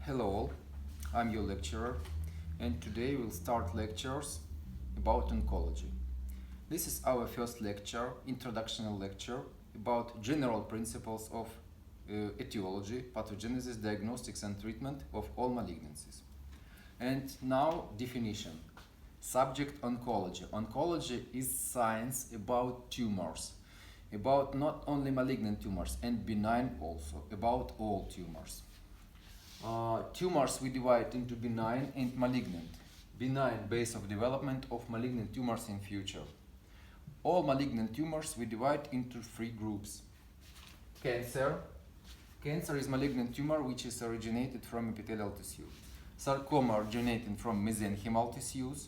Hello all, I'm your lecturer and today we'll start lectures about oncology. This is our first lecture, introductional lecture about general principles of etiology, pathogenesis, diagnostics and treatment of all malignancies. And now definition. Subject oncology. Oncology is science about tumors, about not only malignant tumors and benign also, about all tumors. Tumors we divide into benign and malignant. Benign base of development of malignant tumors in future. All malignant tumors we divide into three groups. Cancer. Cancer is malignant tumor which is originated from epithelial tissue. Sarcoma originating from mesenchymal tissues.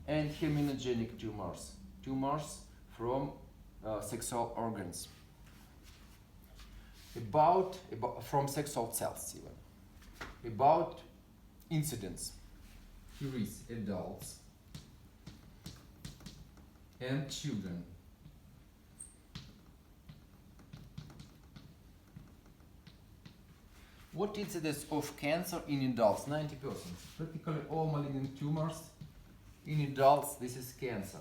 And herminogenic tumors. Tumors from sexual organs. From sexual cells even. About incidence. Here is adults and children. What incidence of cancer in adults? 90%. Practically all malignant tumors in adults, this is cancer.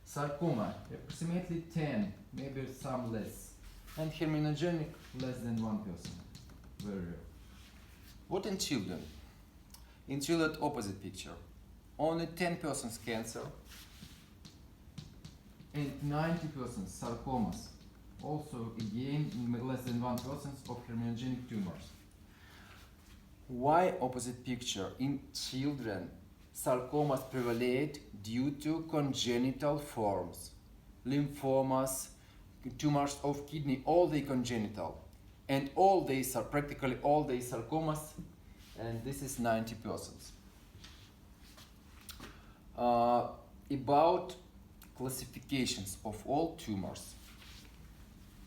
Sarcoma, approximately 10, maybe some less. And herminogenic, less than 1%. Very rare. What in children? In children, opposite picture. Only 10% cancer and 90% sarcomas. Also, again, less than 1% of herminogenic tumors. Why opposite picture? In children, sarcomas prevalate due to congenital forms. Lymphomas, tumors of kidney, all they congenital. And all these are practically all these sarcomas, and this is 90%. About classifications of all tumors.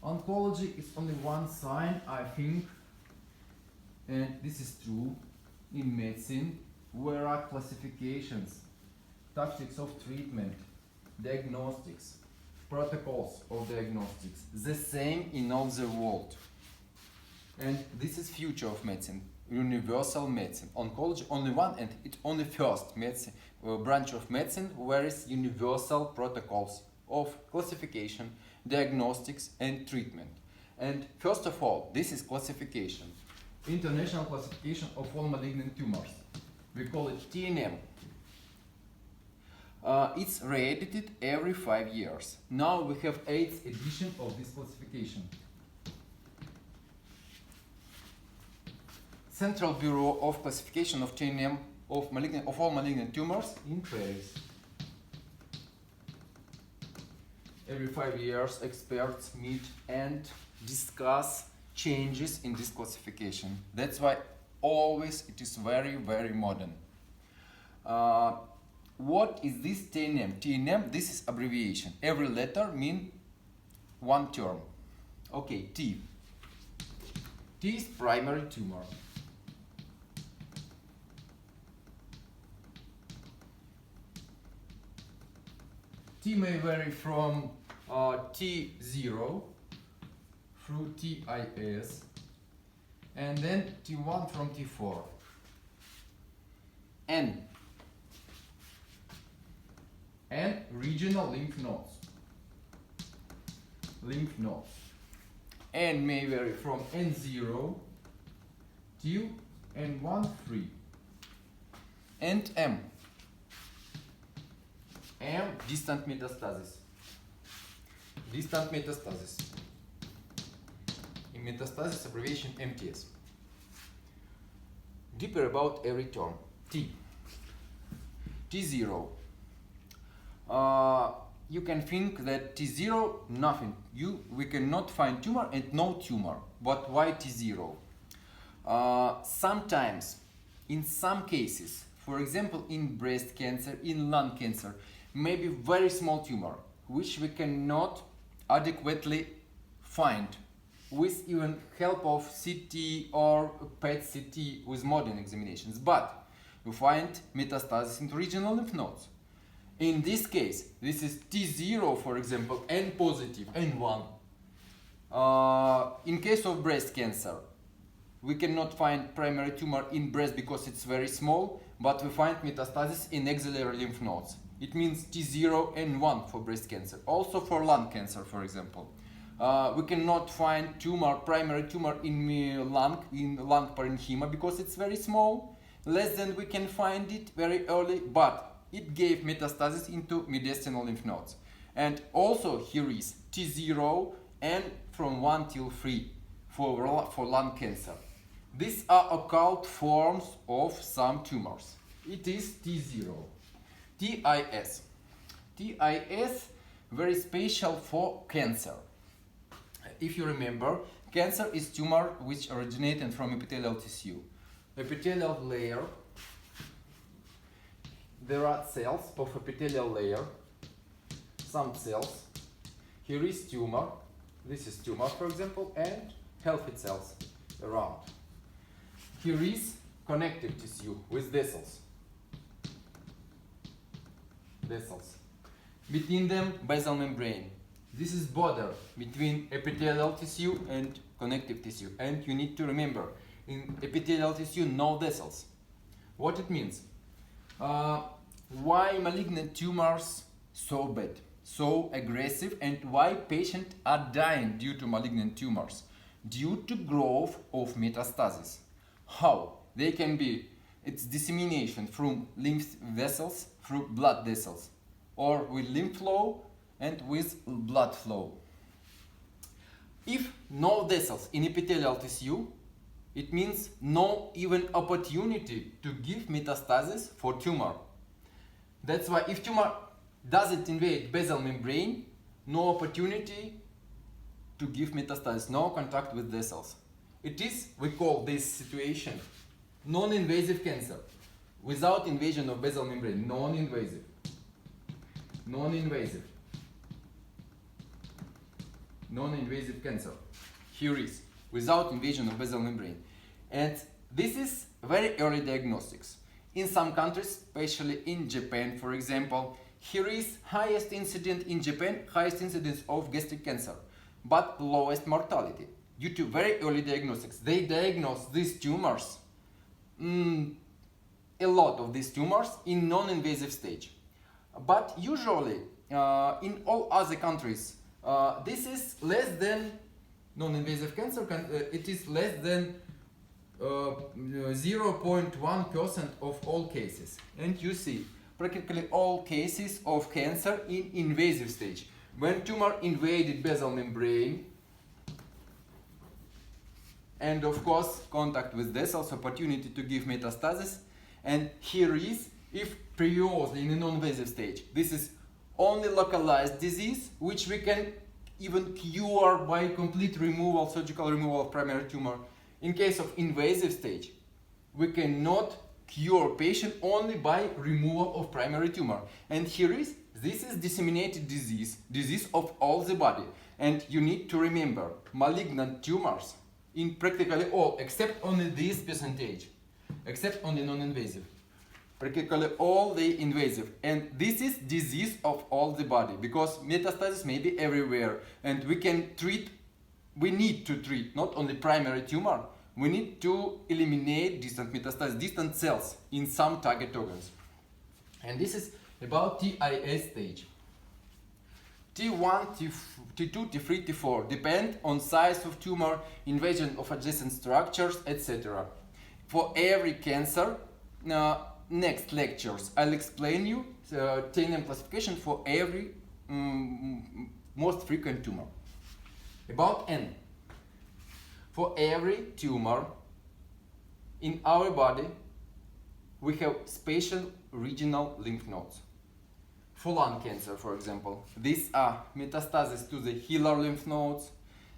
Oncology is only one sign, I think, and this is true in medicine, where are classifications, tactics of treatment, diagnostics, protocols of diagnostics, the same in all the world. And this is future of medicine, universal medicine. Oncology only one, and it's only first medicine, branch of medicine where is universal protocols of classification, diagnostics and treatment. And first of all, this is classification, international classification of all malignant tumors. We call it TNM. It's re-edited every 5 years. Now we have 8th edition of this classification. Central Bureau of Classification of TNM of all malignant tumors in Paris. Every 5 years, experts meet and discuss changes in this classification. That's why always it is very, very modern. What is this TNM? TNM, this is abbreviation. Every letter means one term. Okay, T. T is primary tumor. T may vary from T0 through TIS and then T1 from T4. N. N, regional lymph nodes. Lymph nodes. N may vary from N0 to N1, 3. And M. M, distant metastasis. Distant metastasis. In metastasis, abbreviation MTS. Deeper about every term. T. T0. You can think that T0, nothing. We cannot find tumor and no tumor. But why T0? Sometimes, in some cases, for example, in breast cancer, in lung cancer, maybe very small tumor, which we cannot adequately find with even help of CT or PET CT with modern examinations. But we find metastasis into regional lymph nodes. In this case, this is T0, for example, N positive, N1. In case of breast cancer, we cannot find primary tumor in breast because it's very small, but we find metastasis in axillary lymph nodes. It means T0 and 1 for breast cancer. Also for lung cancer, for example. We cannot find primary tumor in lung parenchyma because it's very small. Less than we can find it very early, but it gave metastasis into mediastinal lymph nodes. And also here is T0 and from 1 till 3 for lung cancer. These are occult forms of some tumors. It is T0. TIS. TIS very special for cancer. If you remember, cancer is tumor which originated from epithelial tissue. Epithelial layer, there are cells of epithelial layer, some cells. Here is tumor, this is tumor for example, and healthy cells around. Here is connective tissue with vessels. Between them, basal membrane. This is border between epithelial tissue and connective tissue. And you need to remember, in epithelial tissue, no vessels. What it means? Why malignant tumors so bad, so aggressive, and why patients are dying due to malignant tumors? Due to growth of metastasis. How? They can be, it's dissemination from lymph vessels through blood vessels, or with lymph flow and with blood flow. If no vessels in epithelial tissue, it means no even opportunity to give metastasis for tumor. That's why if tumor doesn't invade basal membrane, no opportunity to give metastasis, no contact with vessels. It is, we call this situation, non-invasive cancer, without invasion of basal membrane, non-invasive. Non-invasive. Non-invasive cancer. Here is, without invasion of basal membrane. And this is very early diagnostics. In some countries, especially in Japan, for example, here is highest incidence in Japan, highest incidence of gastric cancer, but lowest mortality due to very early diagnostics. They diagnose these tumors, a lot of these tumors in non-invasive stage. But usually, in all other countries, this is less than non-invasive cancer, it is less than 0.1% of all cases. And you see, practically all cases of cancer in invasive stage. When tumor invaded basal membrane, and of course contact with vessels, opportunity to give metastasis. And here is, if previously in a non-invasive stage, this is only localized disease, which we can even cure by complete removal, surgical removal of primary tumor. In case of invasive stage, we cannot cure patient only by removal of primary tumor. And here is, this is disseminated disease, disease of all the body. And you need to remember, malignant tumors in practically all, except only this percentage, except only non-invasive. Practically all the invasive. And this is disease of all the body, because metastasis may be everywhere. And we can treat, we need to treat not only primary tumor, we need to eliminate distant metastasis, distant cells in some target organs. And this is about TIS stage. T1, T2, T3, T4 depend on size of tumor, invasion of adjacent structures, etc. For every cancer, next lectures I'll explain you the TNM classification for every most frequent tumor. About N. For every tumor in our body, we have spatial regional lymph nodes. For lung cancer, for example, these are metastases to the hilar lymph nodes.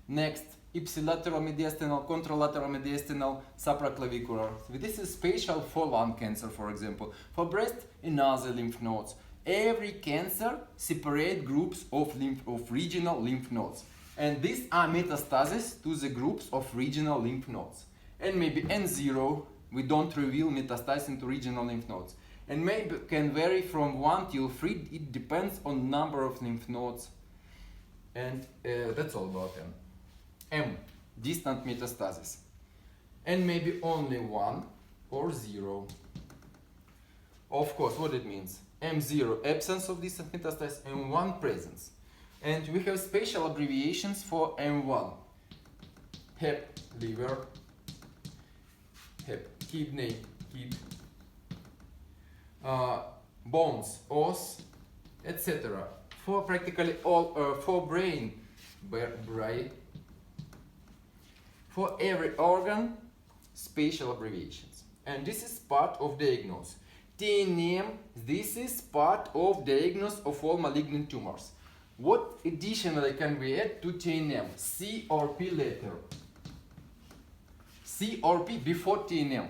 Next, ipsilateral mediastinal, contralateral mediastinal, supraclavicular. This is spatial for lung cancer, for example. For breast, another lymph nodes. Every cancer separate groups of regional lymph nodes. And these are metastases to the groups of regional lymph nodes. And maybe N0, we don't reveal metastasis into regional lymph nodes. And maybe can vary from 1 till 3, it depends on number of lymph nodes. And that's all about M. M, distant metastasis. and maybe only 1 or 0. Of course, what it means? M0 absence of distant metastasis, M1 presence. And we have special abbreviations for M1. HEP, liver, HEP, kidney, kid, bones, os, etc. For practically all, for brain, brain, for every organ, special abbreviations. And this is part of diagnosis. TNM, this is part of diagnosis of all malignant tumors. What additionally can we add to TNM? C or P letter. C or P before TNM.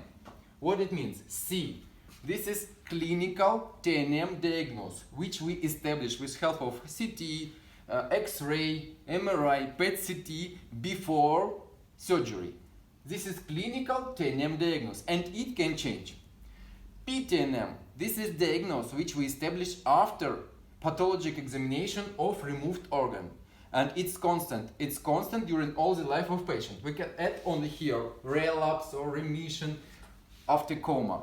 What it means? C. This is clinical TNM diagnosis, which we establish with help of CT, X-ray, MRI, PET-CT before surgery. This is clinical TNM diagnosis, and it can change. PTNM, this is diagnosis which we establish after pathologic examination of removed organ. And it's constant. It's constant during all the life of patient. We can add only here relapse or remission after coma.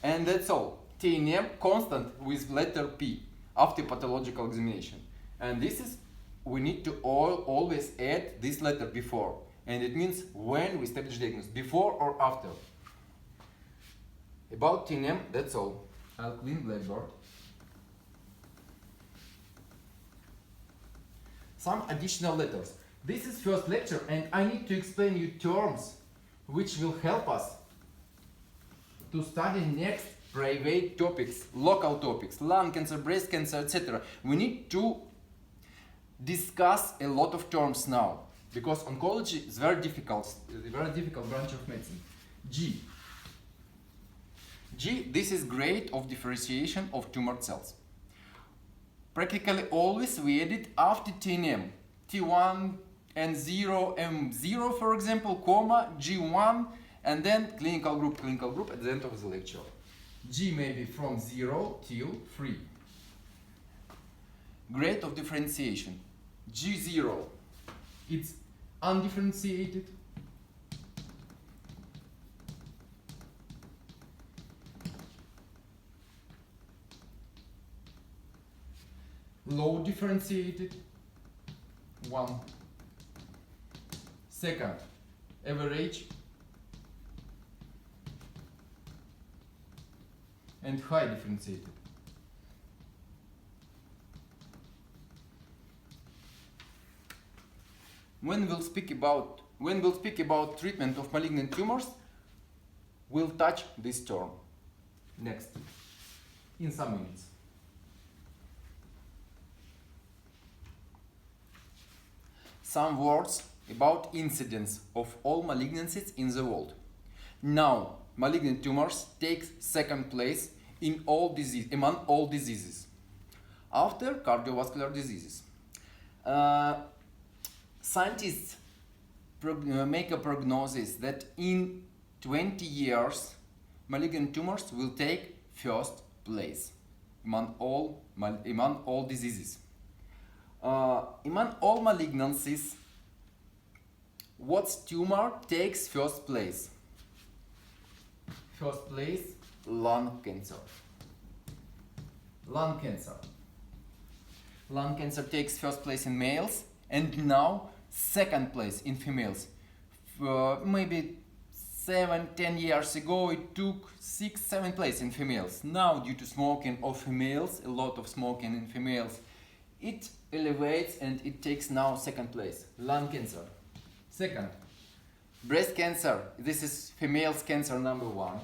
And that's all. TNM constant with letter P after pathological examination. And this is, we need to always add this letter before. And it means when we establish diagnosis, before or after. About TNM, that's all. I'll clean Blackboard. Some additional letters. This is first lecture and I need to explain you terms which will help us to study next private topics, local topics, lung cancer, breast cancer, etc. We need to discuss a lot of terms now because oncology is very difficult branch of medicine. G. G, this is grade of differentiation of tumor cells. Practically always we add it after TNM. T1 and 0, M0 for example, comma, G1, and then clinical group at the end of the lecture. G may be from 0 till 3. Grade of differentiation. G0, it's undifferentiated. Low differentiated, 1. Second, average, and high differentiated. When we'll speak about treatment of malignant tumors, we'll touch this term next in some minutes. Some words about incidence of all malignancies in the world. Now, malignant tumors take second place in among all diseases, after cardiovascular diseases. Scientists make a prognosis that in 20 years, malignant tumors will take first place among all diseases. Among all malignancies, what tumor takes first place? First place, lung cancer. Lung cancer. Lung cancer takes first place in males and now second place in females. Maybe 7-10 years ago it took 6-7 place in females. Now due to smoking of females, a lot of smoking in females, it elevates and it takes now second place. Lung cancer. Second, breast cancer. This is females cancer number 1.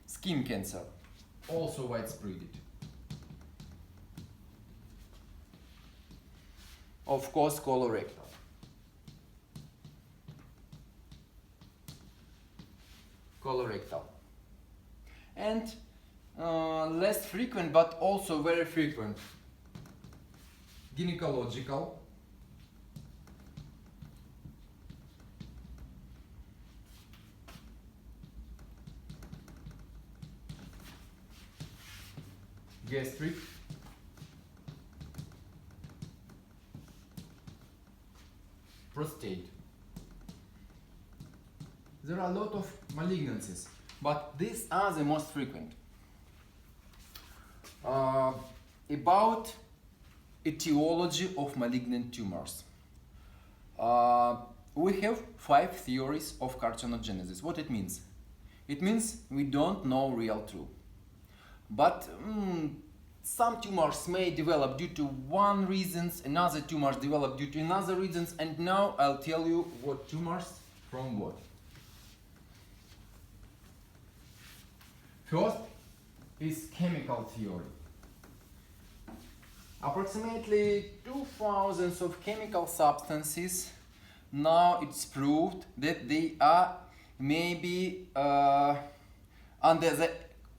Skin cancer, also widespread. Of course, colorectal. Colorectal. And less frequent but also very frequent, gynecological, gastric, prostate. There are a lot of malignancies, but these are the most frequent. About etiology of malignant tumors. We have 5 theories of carcinogenesis. What it means? It means we don't know real truth. But some tumors may develop due to one reasons, another tumors develop due to another reasons, and now I'll tell you what tumors from what. First is chemical theory. Approximately 2000 of chemical substances, now it's proved that they are maybe under the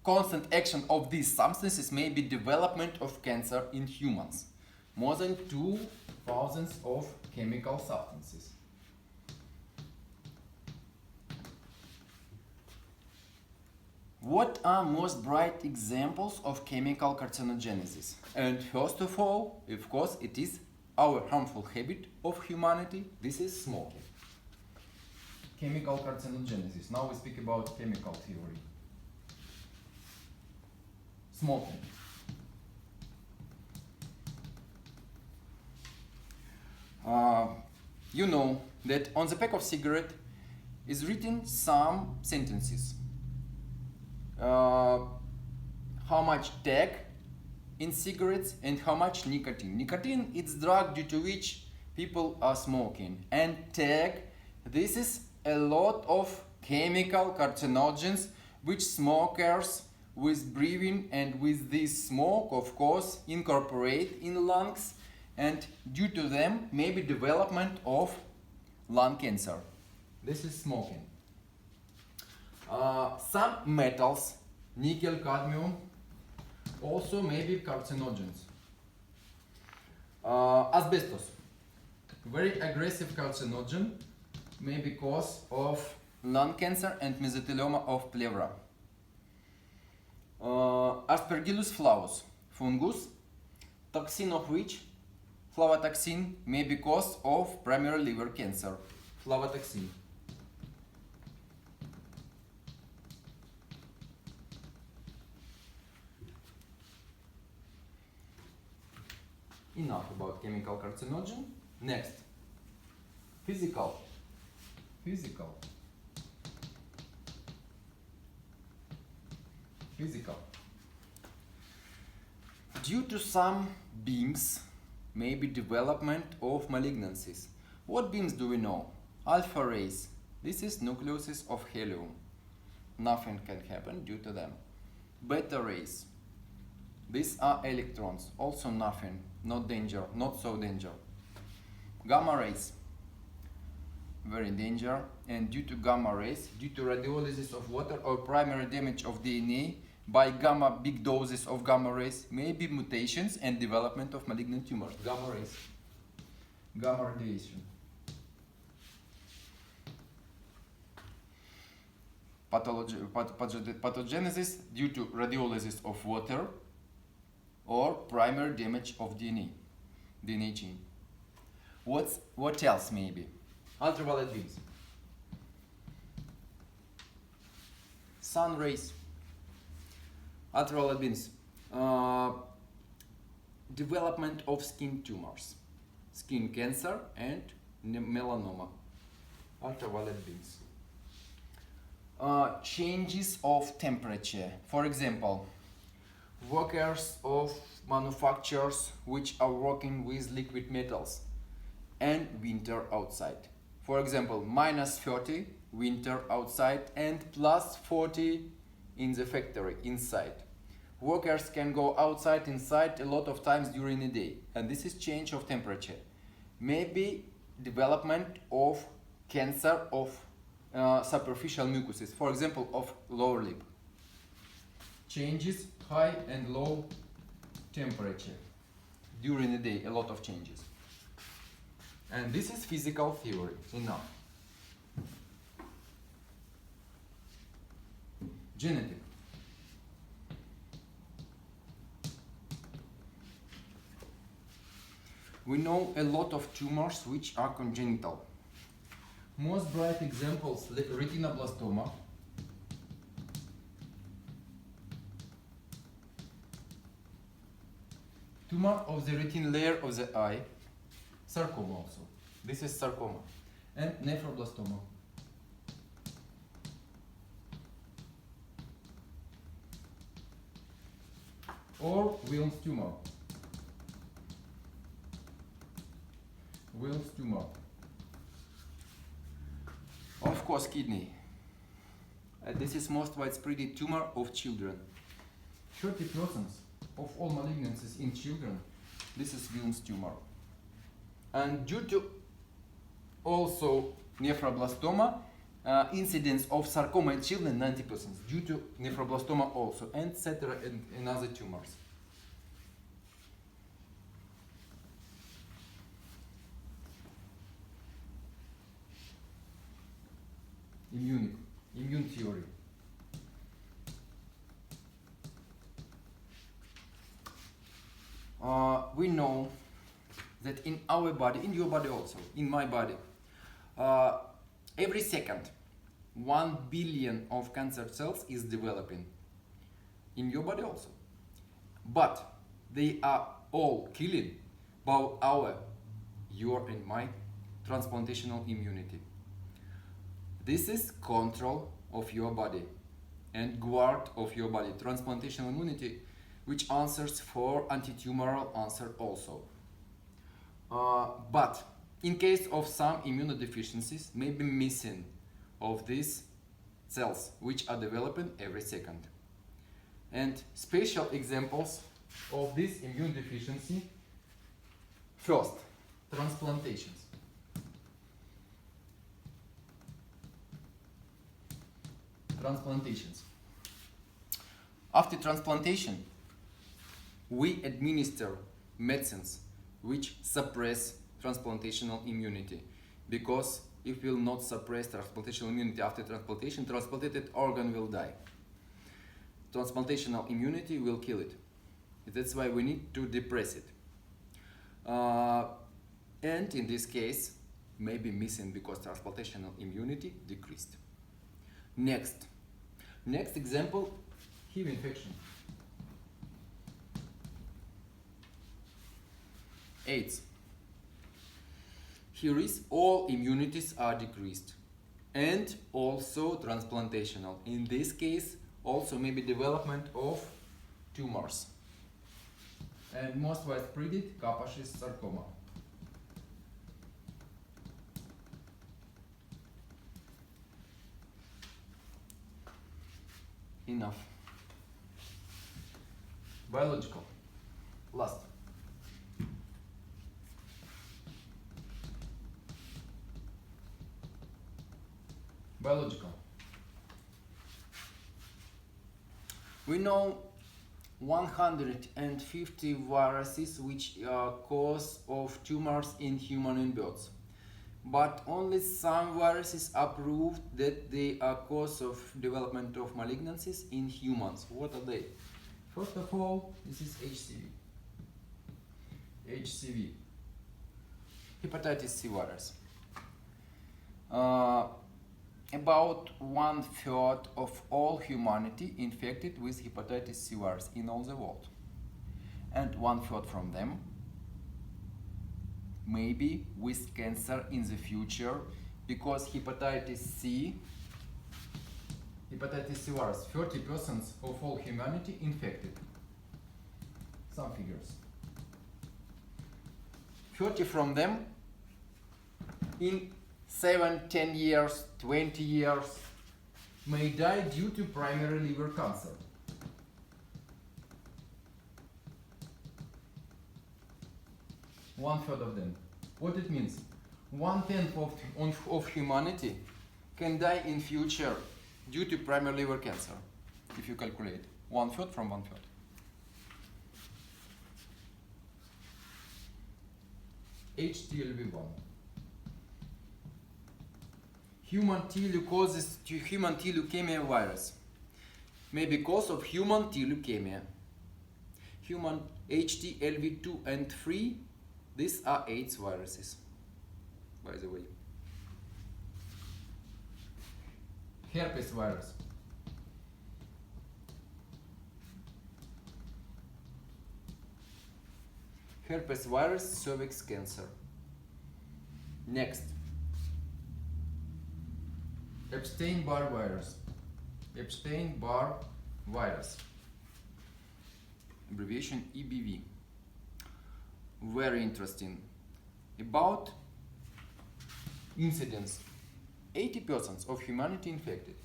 constant action of these substances may be development of cancer in humans. More than 2000 of chemical substances. What are most bright examples of chemical carcinogenesis? And first of all, of course, it is our harmful habit of humanity. This is smoking. Chemical carcinogenesis. Now we speak about chemical theory. Smoking. You know that on the pack of cigarette is written some sentences. How much tag in cigarettes and how much nicotine. Nicotine is drug due to which people are smoking, and tag, this is a lot of chemical carcinogens which smokers with breathing and with this smoke of course incorporate in lungs, and due to them maybe development of lung cancer. This is smoking. Some metals, nickel, cadmium, also may be carcinogens. Asbestos, very aggressive carcinogen, may be cause of lung cancer and mesothelioma of pleura. Aspergillus flavus, fungus, toxin of which, flavotoxin, may be cause of primary liver cancer. Flavotoxin. Enough about chemical carcinogen. Next, physical. Physical. Due to some beams, maybe development of malignancies. What beams do we know? Alpha rays. This is nucleuses of helium. Nothing can happen due to them. Beta rays. These are electrons. Also nothing. Not danger. Not so danger. Gamma rays. Very danger. And due to gamma rays, due to radiolysis of water or primary damage of DNA by gamma big doses of gamma rays, may be mutations and development of malignant tumors. Gamma rays. Gamma radiation. Pathogenesis due to radiolysis of water or primary damage of DNA chain. What else maybe? Ultraviolet beams. Sun rays. Ultraviolet beams. Development of skin tumors. Skin cancer and melanoma. Ultraviolet beams. Changes of temperature. For example, workers of manufacturers which are working with liquid metals and winter outside. For example, -30 winter outside and +40 in the factory inside. Workers can go outside, inside a lot of times during the day, and this is change of temperature. Maybe development of cancer of superficial mucuses, for example, of lower lip. Changes, high and low temperature during the day, a lot of changes. And this is physical theory. Enough. Genetic. We know a lot of tumors which are congenital. Most bright examples, retinoblastoma, tumor of the retinal layer of the eye, sarcoma also. This is sarcoma. And nephroblastoma. Or Wilms tumor. Wilms tumor. Of course, kidney. This is most widespread tumor of children. 30% of all malignancies in children, this is Wilms tumor. And due to also nephroblastoma, incidence of sarcoma in children 90% due to nephroblastoma also, and etc. and other tumors. Immune theory. We know that in our body, in your body also, in my body, every second 1 billion of cancer cells is developing in your body also, but they are all killing by your and my transplantational immunity. This is control of your body and guard of your body, transplantational immunity, which answers for anti-tumoral answer also. But in case of some immunodeficiencies, may be missing of these cells, which are developing every second. And special examples of this immune deficiency: first, transplantations. After transplantation, we administer medicines which suppress transplantational immunity, because if we will not suppress transplantational immunity after transplantation, transplanted organ will die. Transplantational immunity will kill it. That's why we need to depress it. And in this case, may be missing because transplantational immunity decreased. Next example, HIV infection. AIDS. Here is all immunities are decreased, and also transplantational. In this case, also maybe development of tumors. And most widespread, Kaposi sarcoma. Enough. Biological. Last. Biological. We know 150 viruses which are cause of tumors in human and birds, but only some viruses are proved that they are cause of development of malignancies in humans. What are they? First of all, this is HCV, hepatitis C virus. About 1/3 of all humanity infected with hepatitis C virus in all the world, and 1/3 from them maybe with cancer in the future, because hepatitis C virus, 30% of all humanity infected. Some figures. 30 from them in 7, 10 years, 20 years may die due to primary liver cancer. One-third of them. What it means? 1/10 of humanity can die in future due to primary liver cancer, if you calculate 1/3 from 1/3. HTLV1. Human T leukemia virus may be cause of human T leukemia. Human HTLV2 and 3, these are AIDS viruses, by the way. Herpes virus. Herpes virus, cervix cancer. Next, Epstein-Barr virus. Epstein-Barr virus. Abbreviation EBV. Very interesting. About incidence, 80% of humanity infected.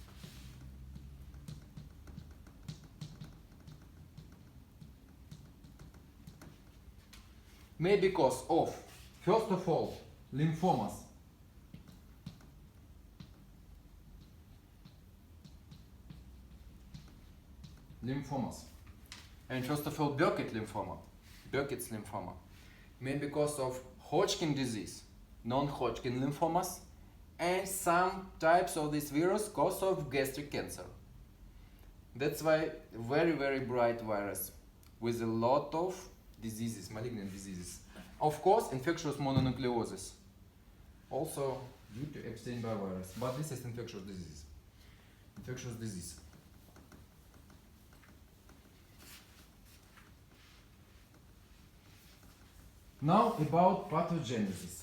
May because of, first of all, lymphomas. And first of all, Burkitt's lymphoma. May because of Hodgkin disease, non-Hodgkin lymphomas, and some types of this virus cause of gastric cancer. That's why very, very bright virus with a lot of diseases, malignant diseases. Of course, infectious mononucleosis, also due to Epstein-Barr virus, but this is infectious disease. Now about pathogenesis.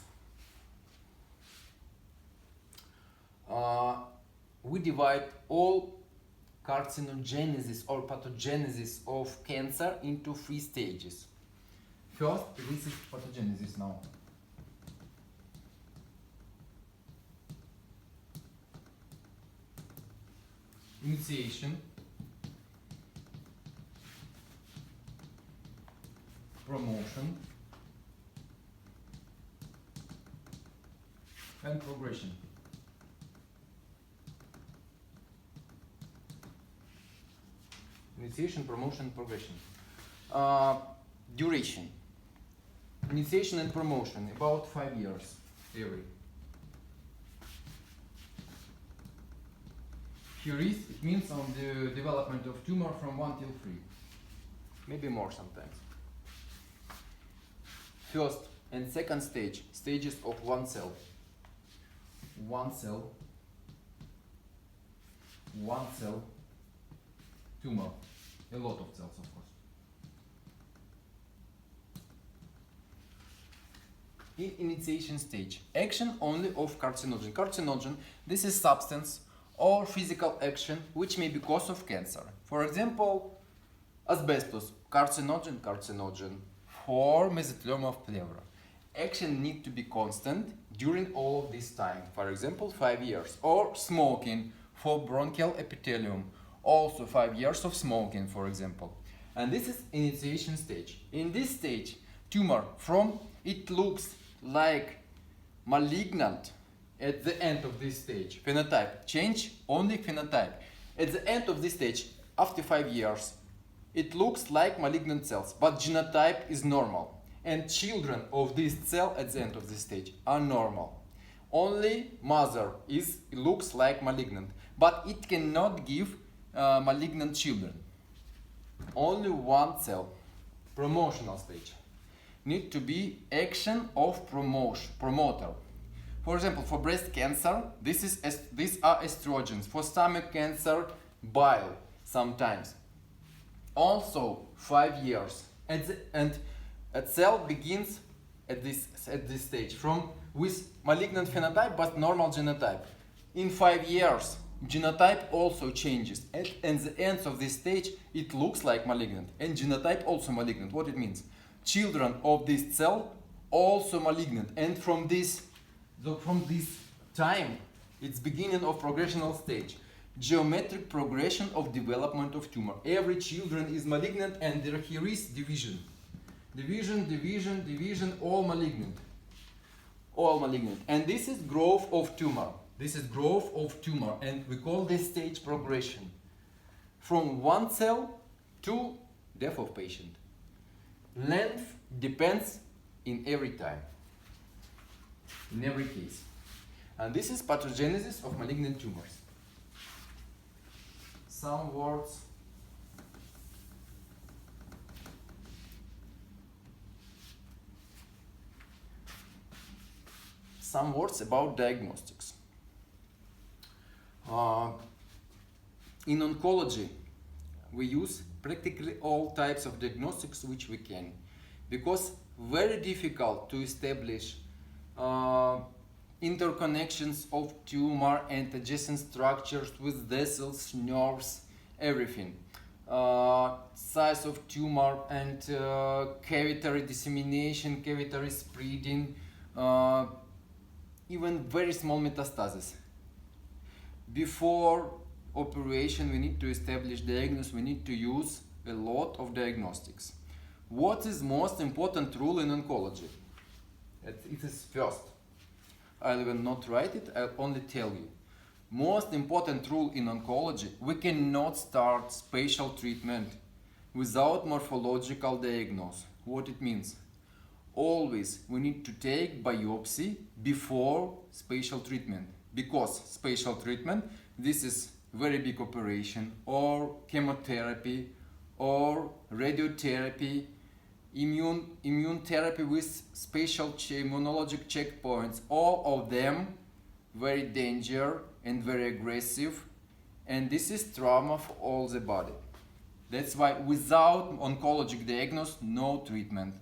We divide all carcinogenesis or pathogenesis of cancer into 3 stages. First, this is pathogenesis now. Initiation, promotion, and progression. Initiation, promotion, progression. Duration. Initiation and promotion, about 5 years every. Curies, it means on the development of tumor from 1 till 3. Maybe more sometimes. First and second stage, stages of one cell. One cell tumor. A lot of cells, of course. In initiation stage, action only of carcinogen. Carcinogen, this is substance or physical action which may be cause of cancer. For example, asbestos, carcinogen for mesothelioma of pleura. Action need to be constant during all of this time, for example 5 years. Or smoking for bronchial epithelium, also 5 years of smoking, for example. And this is initiation stage. In this stage, tumor from it looks like malignant at the end of this stage. Phenotype, change only phenotype. At the end of this stage, after 5 years, it looks like malignant cells, but genotype is normal. And children of this cell at the end of this stage are normal. Only mother looks like malignant, but it cannot give malignant children. Only one cell, promotional stage, need to be action of promoter. For example, for breast cancer, these are estrogens. For stomach cancer, bile sometimes. Also 5 years, and a cell begins at this stage with malignant phenotype but normal genotype. In 5 years, genotype also changes. At the end of this stage, it looks like malignant, and genotype also malignant. What it means? Children of this cell also malignant, and from this time, it's beginning of progressional stage. Geometric progression of development of tumor. Every children is malignant, and here is division. Division, all malignant. And this is growth of tumor. And we call this stage progression. From one cell to death of patient. Length depends in every time, in every case. And this is pathogenesis of malignant tumors. Some words about diagnostics. In oncology, we use practically all types of diagnostics which we can, because very difficult to establish interconnections of tumor and adjacent structures with vessels, nerves, everything. Size of tumor and cavitary dissemination, cavitary spreading, even very small metastasis. Before operation, we need to establish diagnosis, we need to use a lot of diagnostics. What is most important rule in oncology? It is first. I will not write it, I'll only tell you. Most important rule in oncology, we cannot start spatial treatment without morphological diagnosis. What it means? Always we need to take biopsy before spatial treatment, because spatial treatment, this is very big operation, or chemotherapy, or radiotherapy, immune therapy with spatial immunologic checkpoints. All of them very dangerous and very aggressive, and this is trauma for all the body. That's why without oncologic diagnosis, no treatment.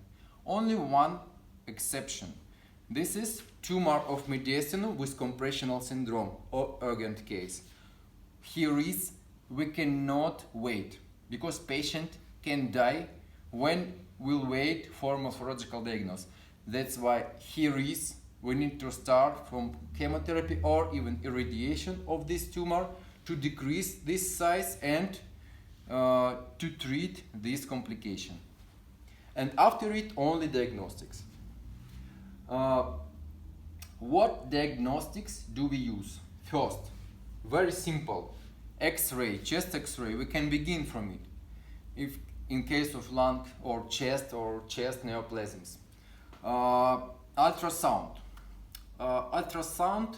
Only one exception. This is tumor of mediastinum with compressional syndrome or urgent case. Here is we cannot wait, because patient can die when we'll wait for morphological diagnosis. That's why here is we need to start from chemotherapy or even irradiation of this tumor to decrease this size and to treat this complication. And after it, only diagnostics. What diagnostics do we use? First, very simple, X-ray, chest X-ray, we can begin from it. If in case of lung or chest neoplasms. Ultrasound. Ultrasound,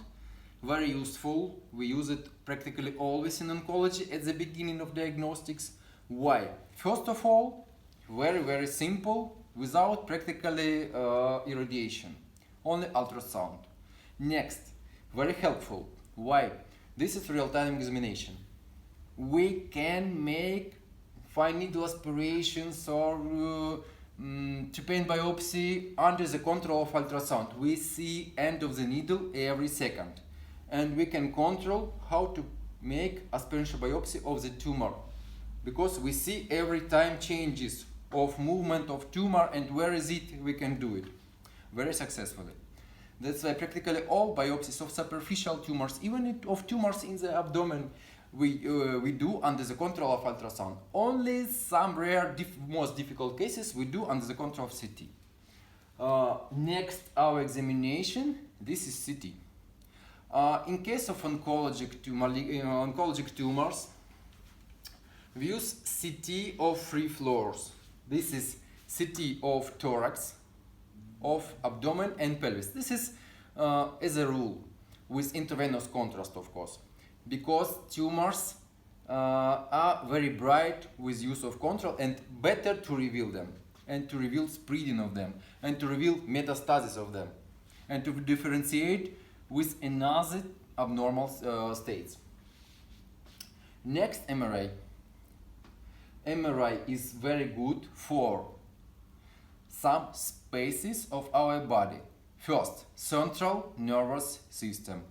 very useful. We use it practically always in oncology at the beginning of diagnostics. Why? First of all, very simple, without practically irradiation, only ultrasound. Next, very helpful. Why? This is real-time examination. We can make fine needle aspirations or trypan biopsy under the control of ultrasound. We see end of the needle every second, and we can control how to make aspiration biopsy of the tumor, because we see every time changes of movement of tumor and where is it, we can do it very successfully. That's why practically all biopsies of superficial tumors, even of tumors in the abdomen, we do under the control of ultrasound. Only some rare, most difficult cases we do under the control of CT. Next, our examination. This is CT. In case of oncologic tumors, we use CT of 3 floors. This is CT of thorax, of abdomen and pelvis. This is as a rule with intravenous contrast, of course, because tumors are very bright with use of control, and better to reveal them and to reveal spreading of them and to reveal metastasis of them and to differentiate with another abnormal states. Next, MRI. MRI is very good for some spaces of our body. First, central nervous system.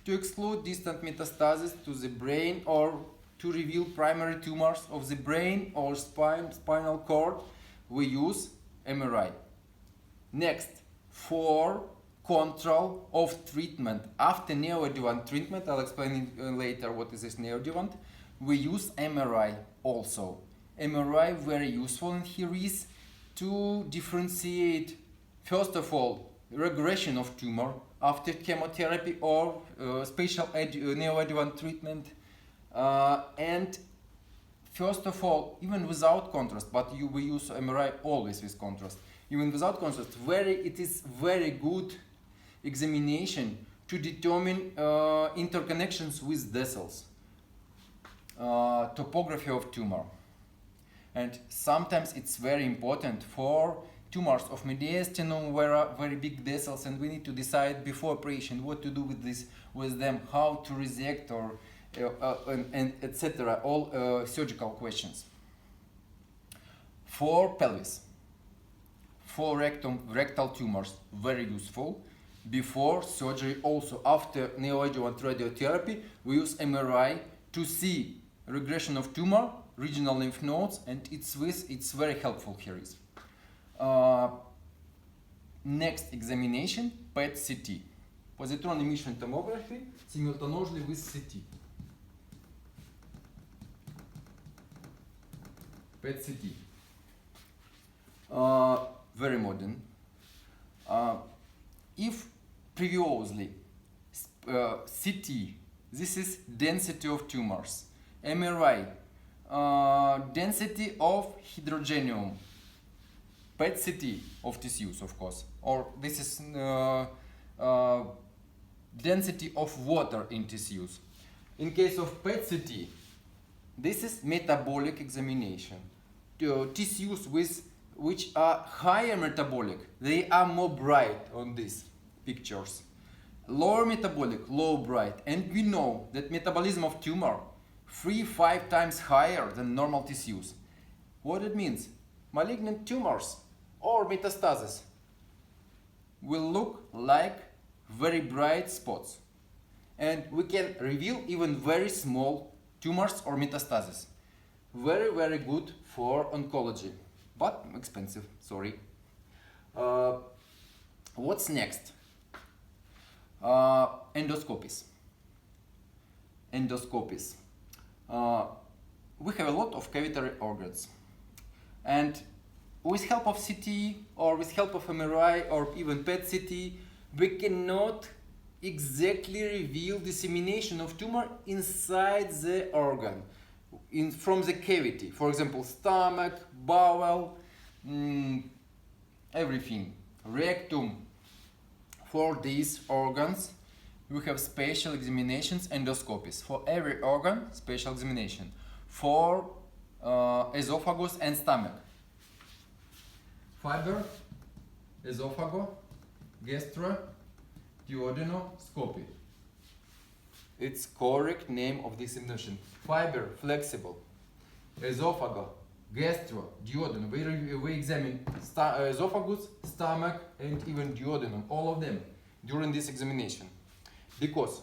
To exclude distant metastasis to the brain or to reveal primary tumors of the brain or spinal cord, we use MRI. Next, for control of treatment. After neoadjuvant treatment, I'll explain later what is this neoadjuvant, we use MRI also. MRI very useful, and here is to differentiate, first of all, regression of tumor after chemotherapy or spatial neoadjuvant treatment, and first of all, even without contrast, but we use MRI always with contrast, even without contrast, it is very good examination to determine interconnections with vessels, topography of tumor. And sometimes it's very important for tumors of mediastinum where are very big vessels, and we need to decide before operation what to do with them, how to resect or and etc. All surgical questions. For pelvis, for rectal tumors, very useful. Before surgery, also after neoadjuvant radiotherapy, we use MRI to see regression of tumor, regional lymph nodes, and it's very helpful here. Next examination, PET-CT, positron emission tomography, simultaneously with CT. PET-CT, very modern. If previously CT, this is density of tumors, MRI, density of hydrogenium, PET-CT of tissues, of course, or this is density of water in tissues. In case of PET-CT, this is metabolic examination. Tissues which are higher metabolic, they are more bright on these pictures. Lower metabolic, low bright, and we know that metabolism of tumor 3-5 times higher than normal tissues. What it means? Malignant tumors or metastasis will look like very bright spots, and we can reveal even very small tumors or metastasis. Very, very good for oncology, but expensive, sorry. What's next? Endoscopies. Endoscopies. We have a lot of cavitary organs, and with help of CT or with help of MRI or even PET-CT, we cannot exactly reveal dissemination of tumor inside the organ, from the cavity. For example, stomach, bowel, everything, rectum. For these organs, we have special examinations, endoscopies. For every organ, special examination. For esophagus and stomach. Fiber, esophago, gastro, duodenoscopy. It's correct name of this examination. Fiber, flexible, esophago, gastro, duodenum. We examine esophagus, stomach, and even duodenum, all of them during this examination. Because,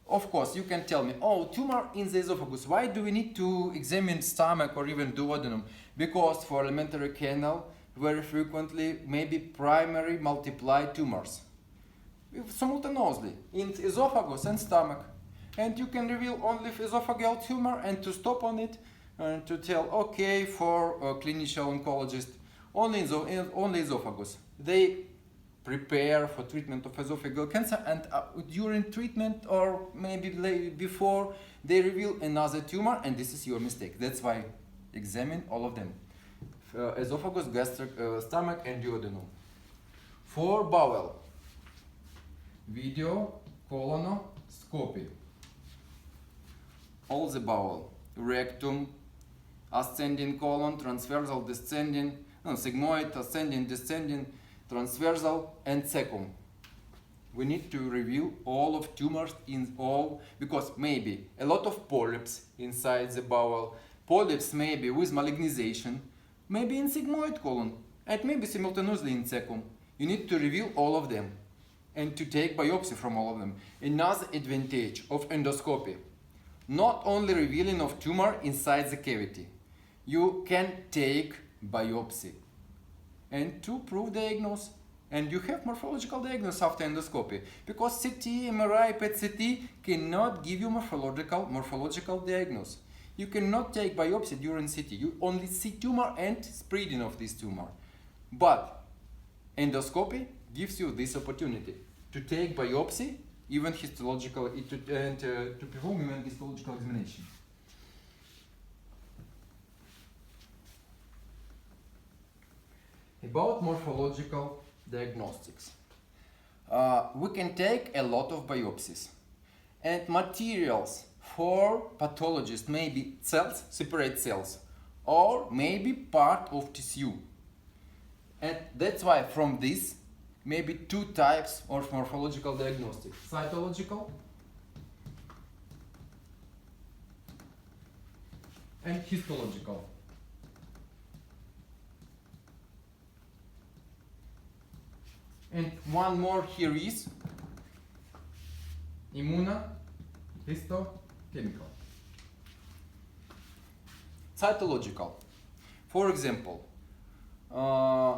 of course, you can tell me, oh, tumor in the esophagus, why do we need to examine stomach or even duodenum? Because for alimentary canal, very frequently maybe primary multiply tumors simultaneously in esophagus and stomach, and you can reveal only esophageal tumor and to stop on it and to tell, okay, for a clinical oncologist, only esophagus. They prepare for treatment of esophageal cancer, and during treatment or maybe before, they reveal another tumor, and this is your mistake. That's why examine all of them. Esophagus, gastric, stomach, and duodenum. For bowel, video colonoscopy. All the bowel, rectum, ascending colon, transversal, descending, sigmoid, ascending, descending, transversal, and cecum. We need to review all of tumors in all, because maybe a lot of polyps inside the bowel, polyps maybe with malignization, maybe in sigmoid colon, and maybe simultaneously in cecum. You need to review all of them and to take biopsy from all of them. Another advantage of endoscopy, not only revealing of tumor inside the cavity, you can take biopsy and to prove diagnosis, and you have morphological diagnosis after endoscopy, because CT, MRI, PET-CT cannot give you morphological diagnosis. You cannot take biopsy during CT. You only see tumor and spreading of this tumor. But endoscopy gives you this opportunity to take biopsy, even histological, and to perform even histological examination. About morphological diagnostics. We can take a lot of biopsies, and materials for pathologists maybe cells, separate cells, or maybe part of tissue. And that's why from this, maybe two types of morphological diagnostics: cytological and histological. And one more here is immunohistochemical. Cytological. For example,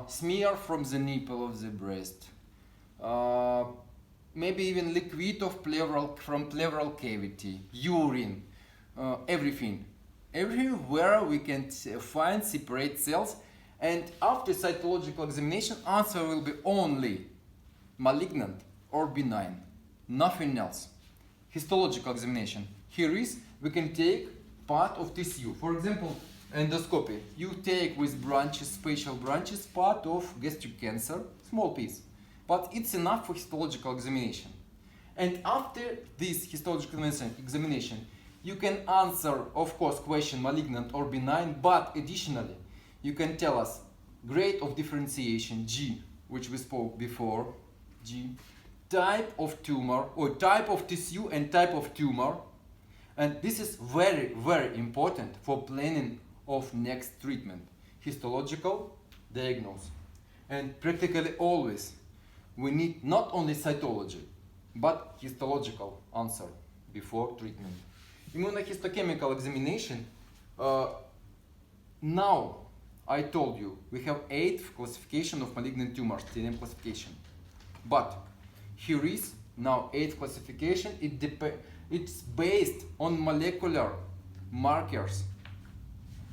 smear from the nipple of the breast, maybe even liquid of from pleural cavity, urine, everything. Everywhere we can find separate cells, and after cytological examination, answer will be only malignant or benign, nothing else. Histological examination. Here is, we can take part of tissue. For example, endoscopy. You take with branches, spatial branches, part of gastric cancer, small piece. But it's enough for histological examination. And after this histological examination, you can answer, of course, question malignant or benign, but additionally, you can tell us grade of differentiation, G, which we spoke before, G, type of tumor, or type of tissue and type of tumor. And this is very, very important for planning of next treatment. Histological diagnosis. And practically always, we need not only cytology, but histological answer before treatment. Immunohistochemical examination, now I told you we have 8 classification of malignant tumors, TNM classification. But here is now 8 classification. It's based on molecular markers.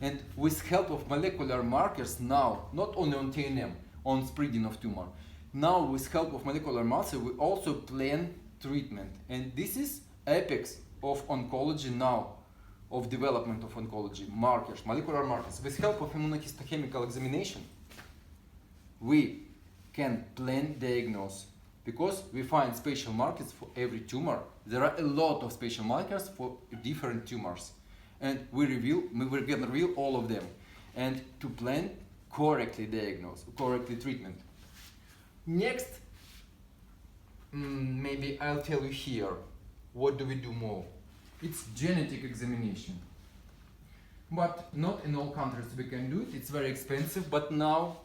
And with help of molecular markers now, not only on TNM, on spreading of tumor, now with help of molecular markers we also plan treatment. And this is apex of oncology now, of development of oncology, markers, molecular markers. With help of immunohistochemical examination, we can plan diagnose, because we find spatial markers for every tumor. There are a lot of spatial markers for different tumors, and we can reveal all of them, and to plan correctly diagnose, correctly treatment. Next, maybe I'll tell you here, what do we do more? It's genetic examination. But not in all countries we can do it, it's very expensive, but now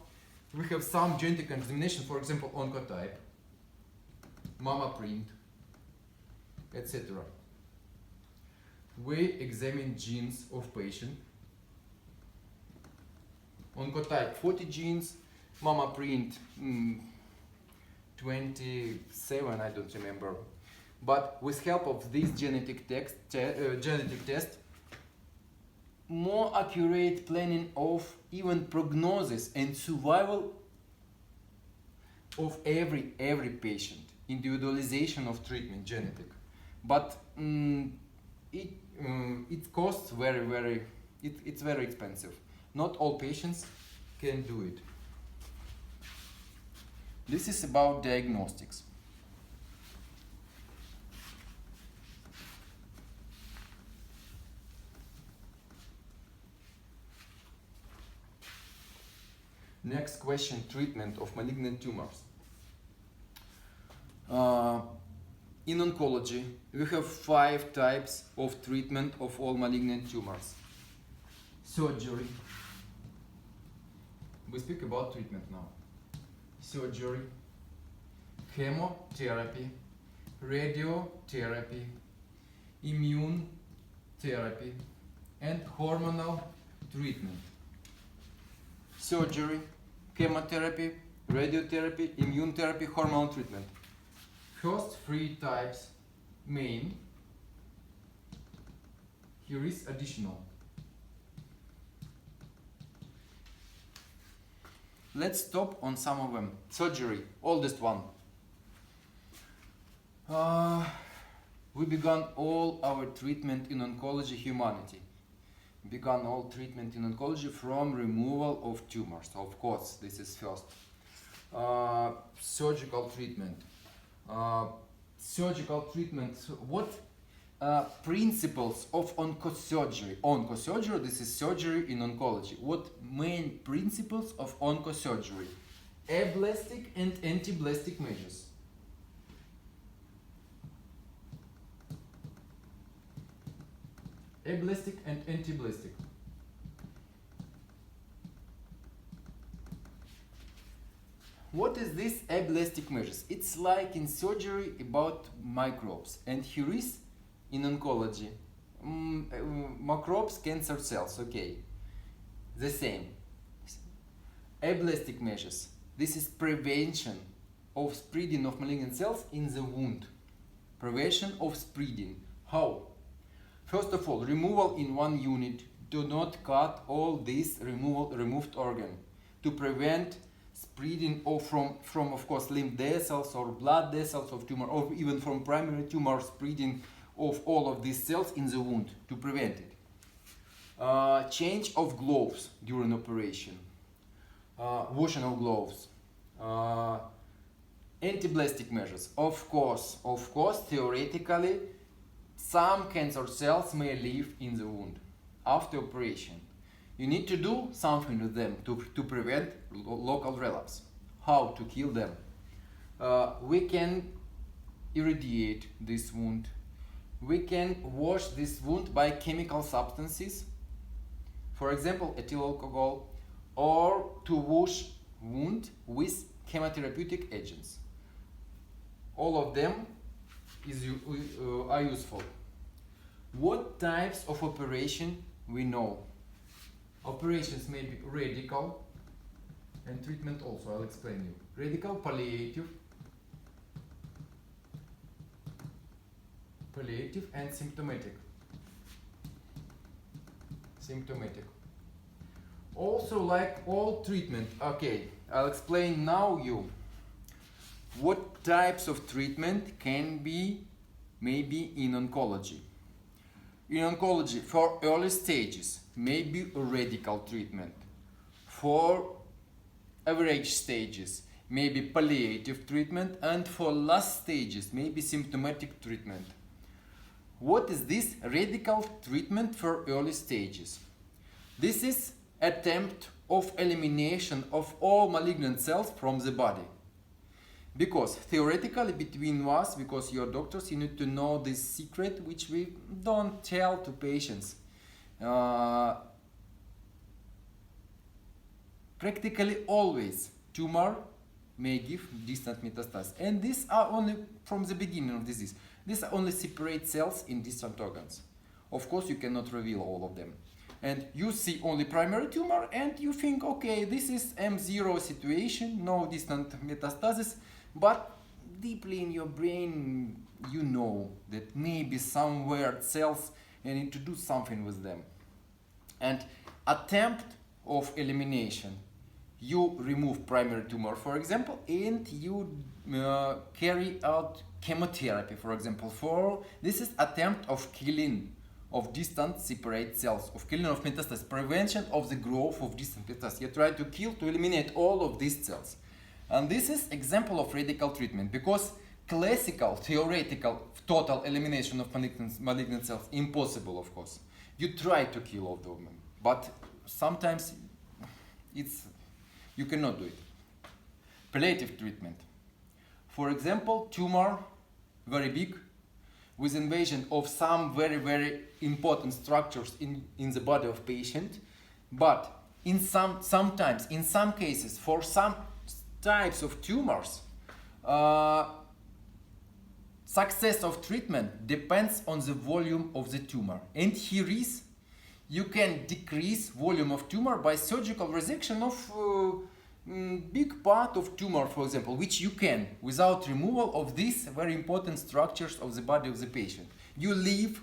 we have some genetic examination, for example, oncotype, mama print, etc. We examine genes of patient. Oncotype 40 genes, mama print 27, I don't remember. But with help of this genetic test, more accurate planning of even prognosis and survival of every patient, individualization of treatment, genetic. But it costs it's very expensive. Not all patients can do it. This is about diagnostics. Next question, treatment of malignant tumors. In oncology, we have 5 types of treatment of all malignant tumors. Surgery. We speak about treatment now. Surgery, chemotherapy, radiotherapy, immune therapy, and hormonal treatment. Surgery, chemotherapy, radiotherapy, immune therapy, hormonal treatment. First 3 types main. Here is additional. Let's stop on some of them. Surgery, oldest one. We began all our treatment in oncology humanity. Began all treatment in oncology from removal of tumors. Of course, this is first. Surgical treatment. Surgical treatment. What principles of oncosurgery? Oncosurgery, this is surgery in oncology. What main principles of oncosurgery? Ablastic and antiblastic measures. Ablastic and antiblastic. what is this ablastic measures? It's like in surgery about microbes, and here is in oncology microbes, cancer cells. Okay, the same. Ablastic measures. This is prevention of spreading of malignant cells in the wound. Prevention of spreading. How? First of all, removal in one unit. Do not cut all this removed organ to prevent spreading from of course lymph cells or blood cells of tumor, or even from primary tumor spreading of all of these cells in the wound, to prevent it. Change of gloves during operation. Washing of gloves. Antiblastic measures. Of course, theoretically, some cancer cells may live in the wound after operation. You need to do something with them to prevent local relapse. How to kill them? We can irradiate this wound. We can wash this wound by chemical substances, for example, ethyl alcohol, or to wash wound with chemotherapeutic agents. All of them are useful. What types of operation we know? Operations may be radical, and treatment also, I'll explain you. Radical, palliative, and symptomatic. Also, like all treatment, okay, I'll explain now you what types of treatment can be maybe in oncology. In oncology, for early stages, maybe radical treatment. For average stages, maybe palliative treatment, and for last stages, maybe symptomatic treatment. What is this radical treatment for early stages? This is attempt of elimination of all malignant cells from the body. Because theoretically between us, because you're doctors, you need to know this secret which we don't tell to patients. Practically always tumor may give distant metastasis, and these are only from the beginning of disease. These are only separate cells in distant organs. Of course, you cannot reveal all of them. And you see only primary tumor and you think, okay, this is M0 situation, no distant metastasis, but deeply in your brain you know that maybe somewhere cells and you need to do something with them. And attempt of elimination. You remove primary tumor, for example, and you carry out chemotherapy, for example. This is attempt of killing of distant separate cells, of killing of metastasis, prevention of the growth of distant metastasis. You try to kill, to eliminate all of these cells. And this is example of radical treatment, because classical, theoretical, total elimination of malignant cells, impossible, of course. You try to kill all of them, but sometimes you cannot do it. Palliative treatment. For example, tumor, very big, with invasion of some very, very important structures in the body of patient, but sometimes, in some cases, for some types of tumors, success of treatment depends on the volume of the tumor. And here is, you can decrease volume of tumor by surgical resection of big part of tumor, for example, which you can, without removal of these very important structures of the body of the patient. You leave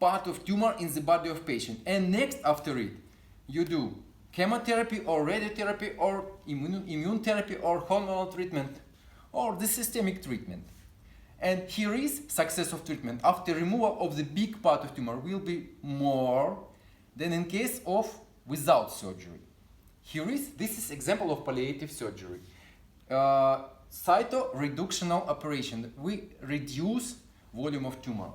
part of tumor in the body of patient, and next after it, you do chemotherapy or radiotherapy or immune therapy or hormonal treatment or the systemic treatment. And here is success of treatment after removal of the big part of tumor will be more than in case of without surgery. This is example of palliative surgery. Cytoreductional operation. We reduce volume of tumor.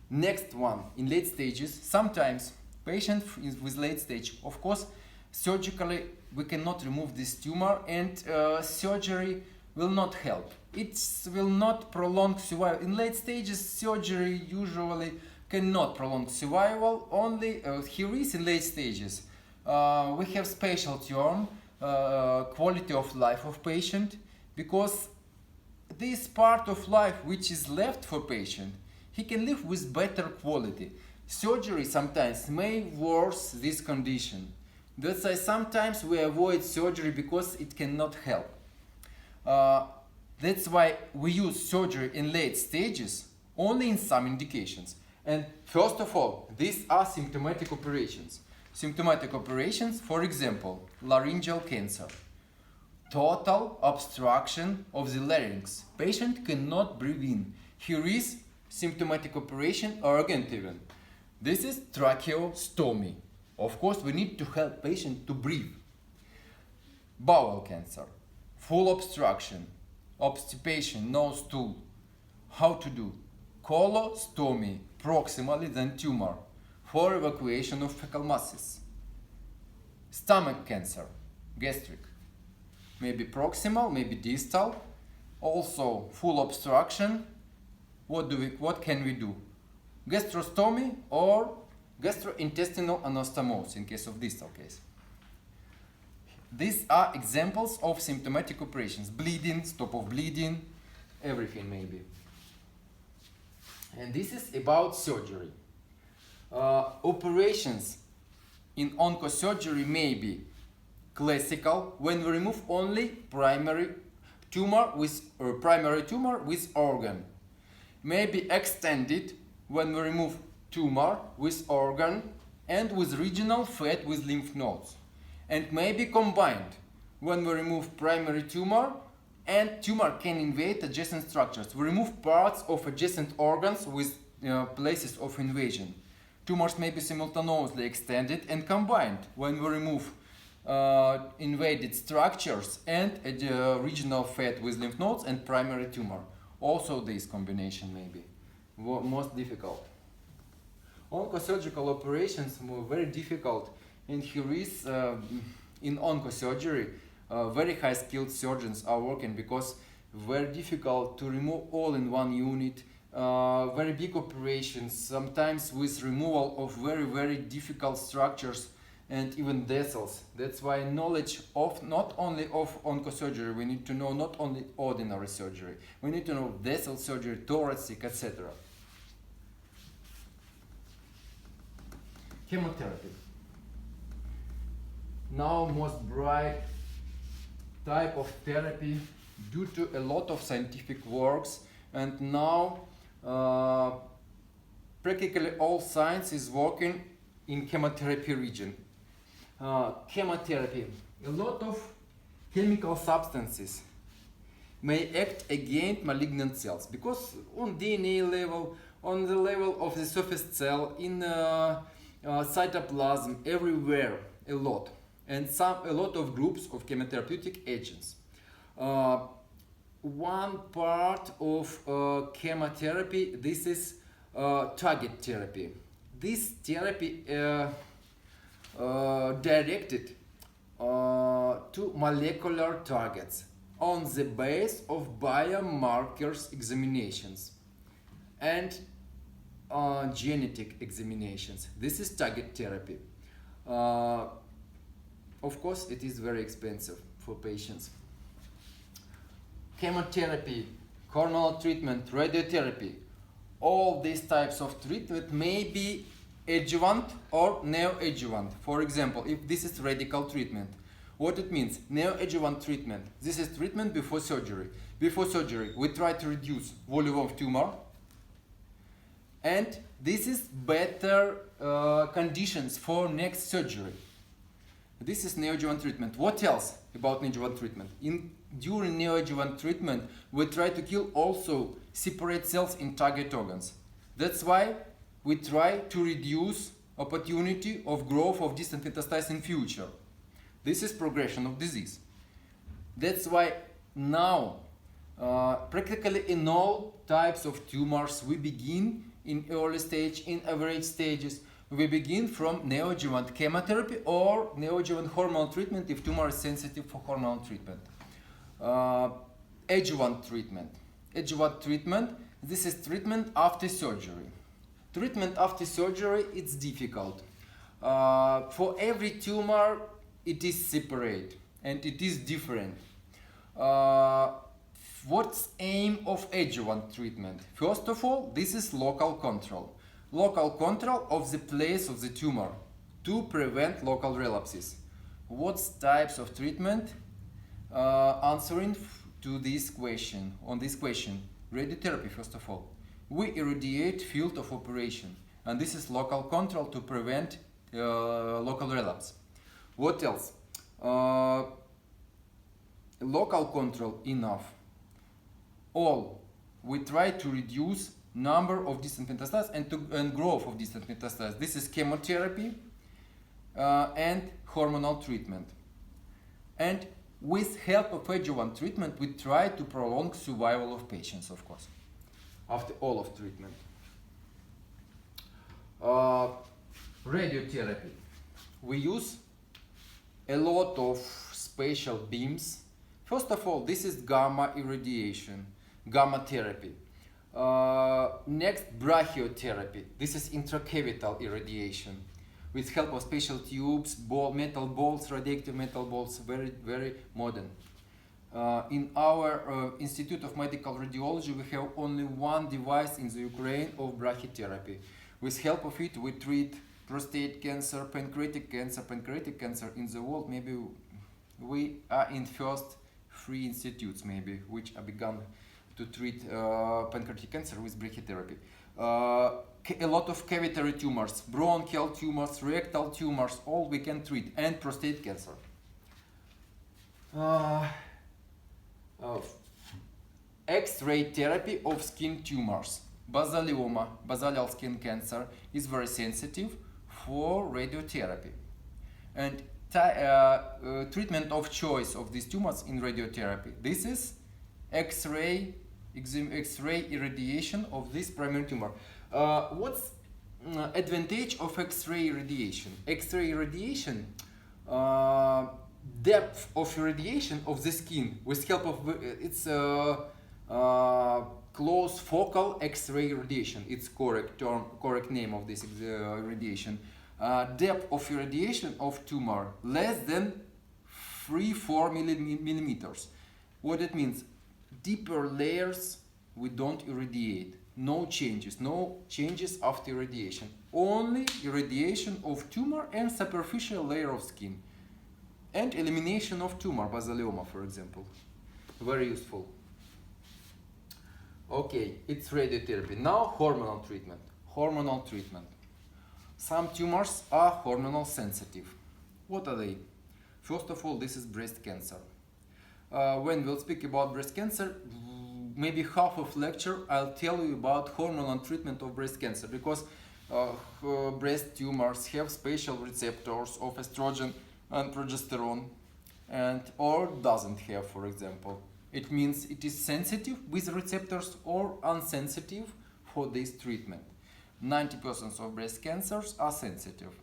Next one, in late stages, sometimes patient with late stage, of course, surgically we cannot remove this tumor, and surgery will not help. It will not prolong survival. In late stages, surgery usually cannot prolong survival. Only here is in late stages. We have special term quality of life of patient, because this part of life which is left for patient, he can live with better quality. Surgery sometimes may worse this condition. That's why sometimes we avoid surgery because it cannot help. That's why we use surgery in late stages only in some indications. And first of all, these are symptomatic operations. Symptomatic operations, for example, laryngeal cancer. Total obstruction of the larynx. Patient cannot breathe in. Here is symptomatic operation, urgent even. This is tracheostomy. Of course, we need to help patient to breathe. Bowel cancer. Full obstruction. Obstipation, no stool. How to do? Colostomy, proximally then tumor, for evacuation of fecal masses. Stomach cancer, gastric. Maybe proximal, maybe distal. Also full obstruction. What can we do? Gastrostomy or gastrointestinal anastomosis in case of distal case. These are examples of symptomatic operations. Bleeding, stop of bleeding, everything maybe. And this is about surgery. Operations in oncosurgery may be classical, when we remove only primary tumor with organ. May be extended, when we remove tumor with organ and with regional fat with lymph nodes. And may be combined, when we remove primary tumor and tumor can invade adjacent structures. We remove parts of adjacent organs with places of invasion. Tumors may be simultaneously extended and combined, when we remove invaded structures and regional fat with lymph nodes and primary tumor. Also this combination may be most difficult. Oncosurgical operations were very difficult, and here is in oncosurgery very high skilled surgeons are working, because very difficult to remove all in one unit, very big operations, sometimes with removal of very difficult structures and even vessels. That's why knowledge of not only of oncosurgery, we need to know not only ordinary surgery, we need to know vessel surgery, thoracic, etc. Chemotherapy. Now most bright type of therapy due to a lot of scientific works, and now practically all science is working in chemotherapy region. Chemotherapy, a lot of chemical substances may act against malignant cells, because on DNA level, on the level of the surface cell, in cytoplasm, everywhere, a lot. And a lot of groups of chemotherapeutic agents. One part of chemotherapy, this is target therapy. This therapy directed to molecular targets on the base of biomarkers examinations and genetic examinations. This is target therapy. Of course, it is very expensive for patients. Chemotherapy, hormonal treatment, radiotherapy, all these types of treatment may be adjuvant or neoadjuvant. For example, if this is radical treatment, what it means? Neoadjuvant treatment. This is treatment before surgery. Before surgery, we try to reduce volume of tumor, and this is better conditions for next surgery. This is neoadjuvant treatment. What else about neoadjuvant treatment? During neoadjuvant treatment, we try to kill also separate cells in target organs. That's why we try to reduce opportunity of growth of distant metastasis in future. This is progression of disease. That's why now, practically in all types of tumors, we begin in early stage, in average stages, we begin from neoadjuvant chemotherapy or neoadjuvant hormonal treatment if tumor is sensitive for hormonal treatment. Adjuvant treatment. Adjuvant treatment, this is treatment after surgery. Treatment after surgery, it's difficult. For every tumor, it is separate. and it is different. What's aim of adjuvant treatment? First of all, this is local control. Local control of the place of the tumor to prevent local relapses. What types of treatment? Answering to this question, radiotherapy first of all. We irradiate field of operation, and this is local control to prevent local relapse. What else? Local control enough. We try to reduce number of distant metastases and growth of distant metastases. This is chemotherapy and hormonal treatment. And with help of adjuvant treatment, we try to prolong survival of patients, of course, after all of treatment. Radiotherapy. We use a lot of spatial beams. First of all, this is gamma irradiation, gamma therapy. Next, brachytherapy. This is intracavital irradiation with help of spatial tubes, metal balls, radioactive metal balls, very, very modern. In our Institute of Medical Radiology, we have only one device in the Ukraine of brachytherapy. With help of it, we treat prostate cancer, pancreatic cancer in the world. Maybe we are in first 3 institutes, maybe, which are begun to treat pancreatic cancer with brachytherapy. A lot of cavitary tumors, bronchial tumors, rectal tumors, all we can treat, and prostate cancer. X-ray therapy of skin tumors. Basalioma, basal skin cancer, is very sensitive for radiotherapy. And treatment of choice of these tumors in radiotherapy. This is X-ray irradiation of this primary tumor. What's advantage of X-ray irradiation? X-ray irradiation, depth of irradiation of the skin with help of its close focal X-ray irradiation. It's correct name of this irradiation. Depth of irradiation of tumor less than 3-4 millimeters. What it means? Deeper layers we don't irradiate. No changes after irradiation. Only irradiation of tumor and superficial layer of skin. And elimination of tumor, basalioma, for example. Very useful. Okay, it's radiotherapy. Now hormonal treatment. Hormonal treatment. Some tumors are hormonal sensitive. What are they? First of all, this is breast cancer. When we'll speak about breast cancer, maybe half of lecture I'll tell you about hormonal treatment of breast cancer, because breast tumors have spatial receptors of estrogen and progesterone, or doesn't have, for example. It means it is sensitive with receptors or unsensitive for this treatment. 90% of breast cancers are sensitive.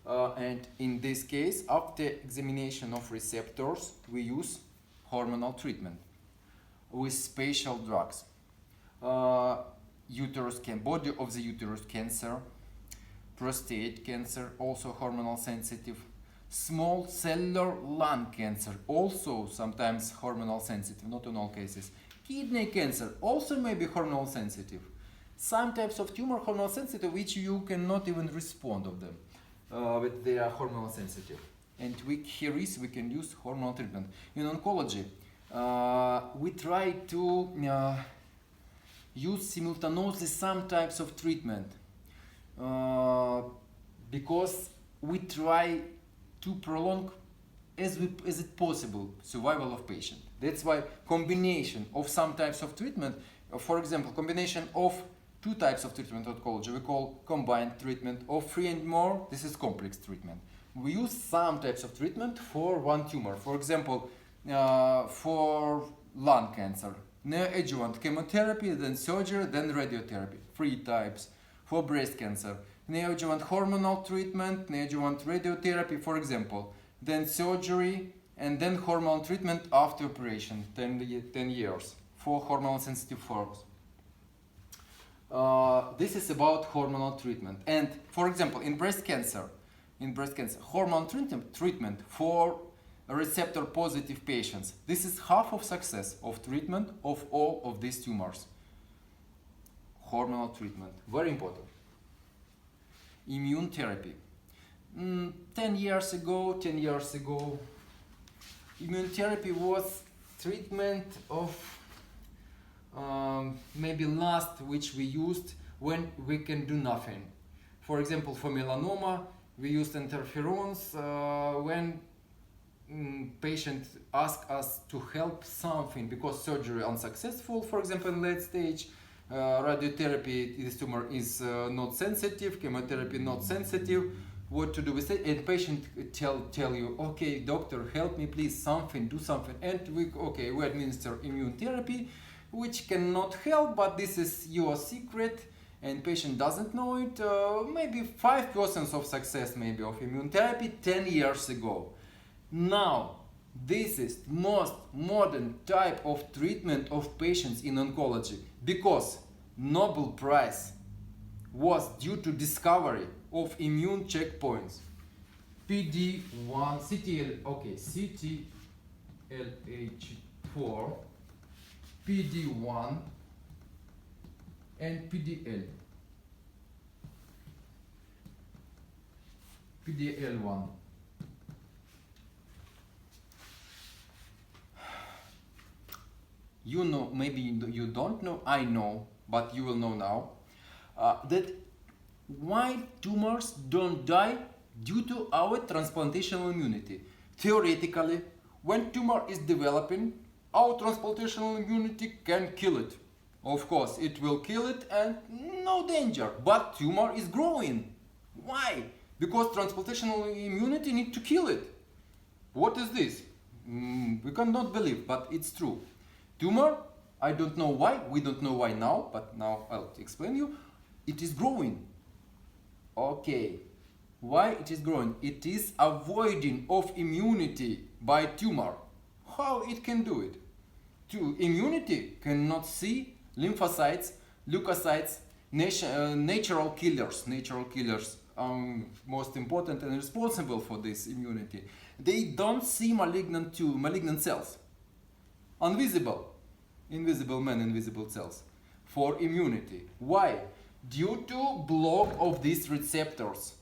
And in this case, after examination of receptors, we use hormonal treatment with spatial drugs. Body of the uterus cancer, prostate cancer, also hormonal sensitive. Small cellular lung cancer, also sometimes hormonal sensitive, not in all cases. Kidney cancer also may be hormonal sensitive. Some types of tumor hormonal sensitive, which you cannot even respond of them, but they are hormonal sensitive. And we can use hormonal treatment. In oncology, we try to use simultaneously some types of treatment because we try to prolong as it possible survival of patient. That's why combination of some types of treatment, for example, combination of 2 types of treatment in oncology, we call combined treatment, or 3 and more, this is complex treatment. We use some types of treatment for one tumor. For example, for lung cancer, neoadjuvant chemotherapy, then surgery, then radiotherapy. 3 types. For breast cancer, neoadjuvant hormonal treatment, neoadjuvant radiotherapy, for example, then surgery, and then hormonal treatment after operation, 10 years, for hormonal sensitive forms. This is about hormonal treatment. And for example, in breast cancer, hormonal treatment for receptor positive patients. This is half of success of treatment of all of these tumors. Hormonal treatment, very important. Immune therapy. 10 years ago, immune therapy was treatment of maybe last which we used when we can do nothing. For example, for melanoma, we used interferons when patient ask us to help something because surgery unsuccessful, for example, in late stage, radiotherapy, this tumor is not sensitive, chemotherapy not sensitive, what to do with it, and patient tell you, okay, doctor, help me please, something, do something, and we administer immune therapy, which cannot help, but this is your secret, and patient doesn't know it. Maybe 5% of success maybe of immune therapy 10 years ago. Now, this is most modern type of treatment of patients in oncology because Nobel Prize was due to discovery of immune checkpoints. PD1, CTLH4, PD1 and PDL1. You know, maybe you don't know, I know, but you will know now, that why tumors don't die due to our transplantational immunity. Theoretically, when tumor is developing, our transplantational immunity can kill it. Of course, it will kill it and no danger, but tumor is growing. Why? Because transplantational immunity need to kill it. What is this? We cannot believe, but it's true. Tumor, I don't know why, we don't know why now, but now I'll explain you. It is growing. Okay, why it is growing? It is avoiding of immunity by tumor. How it can do it? Immunity cannot see lymphocytes, leukocytes, natural killers, most important and responsible for this immunity. They don't see malignant cells. Invisible cells for immunity. Why? Due to block of these receptors.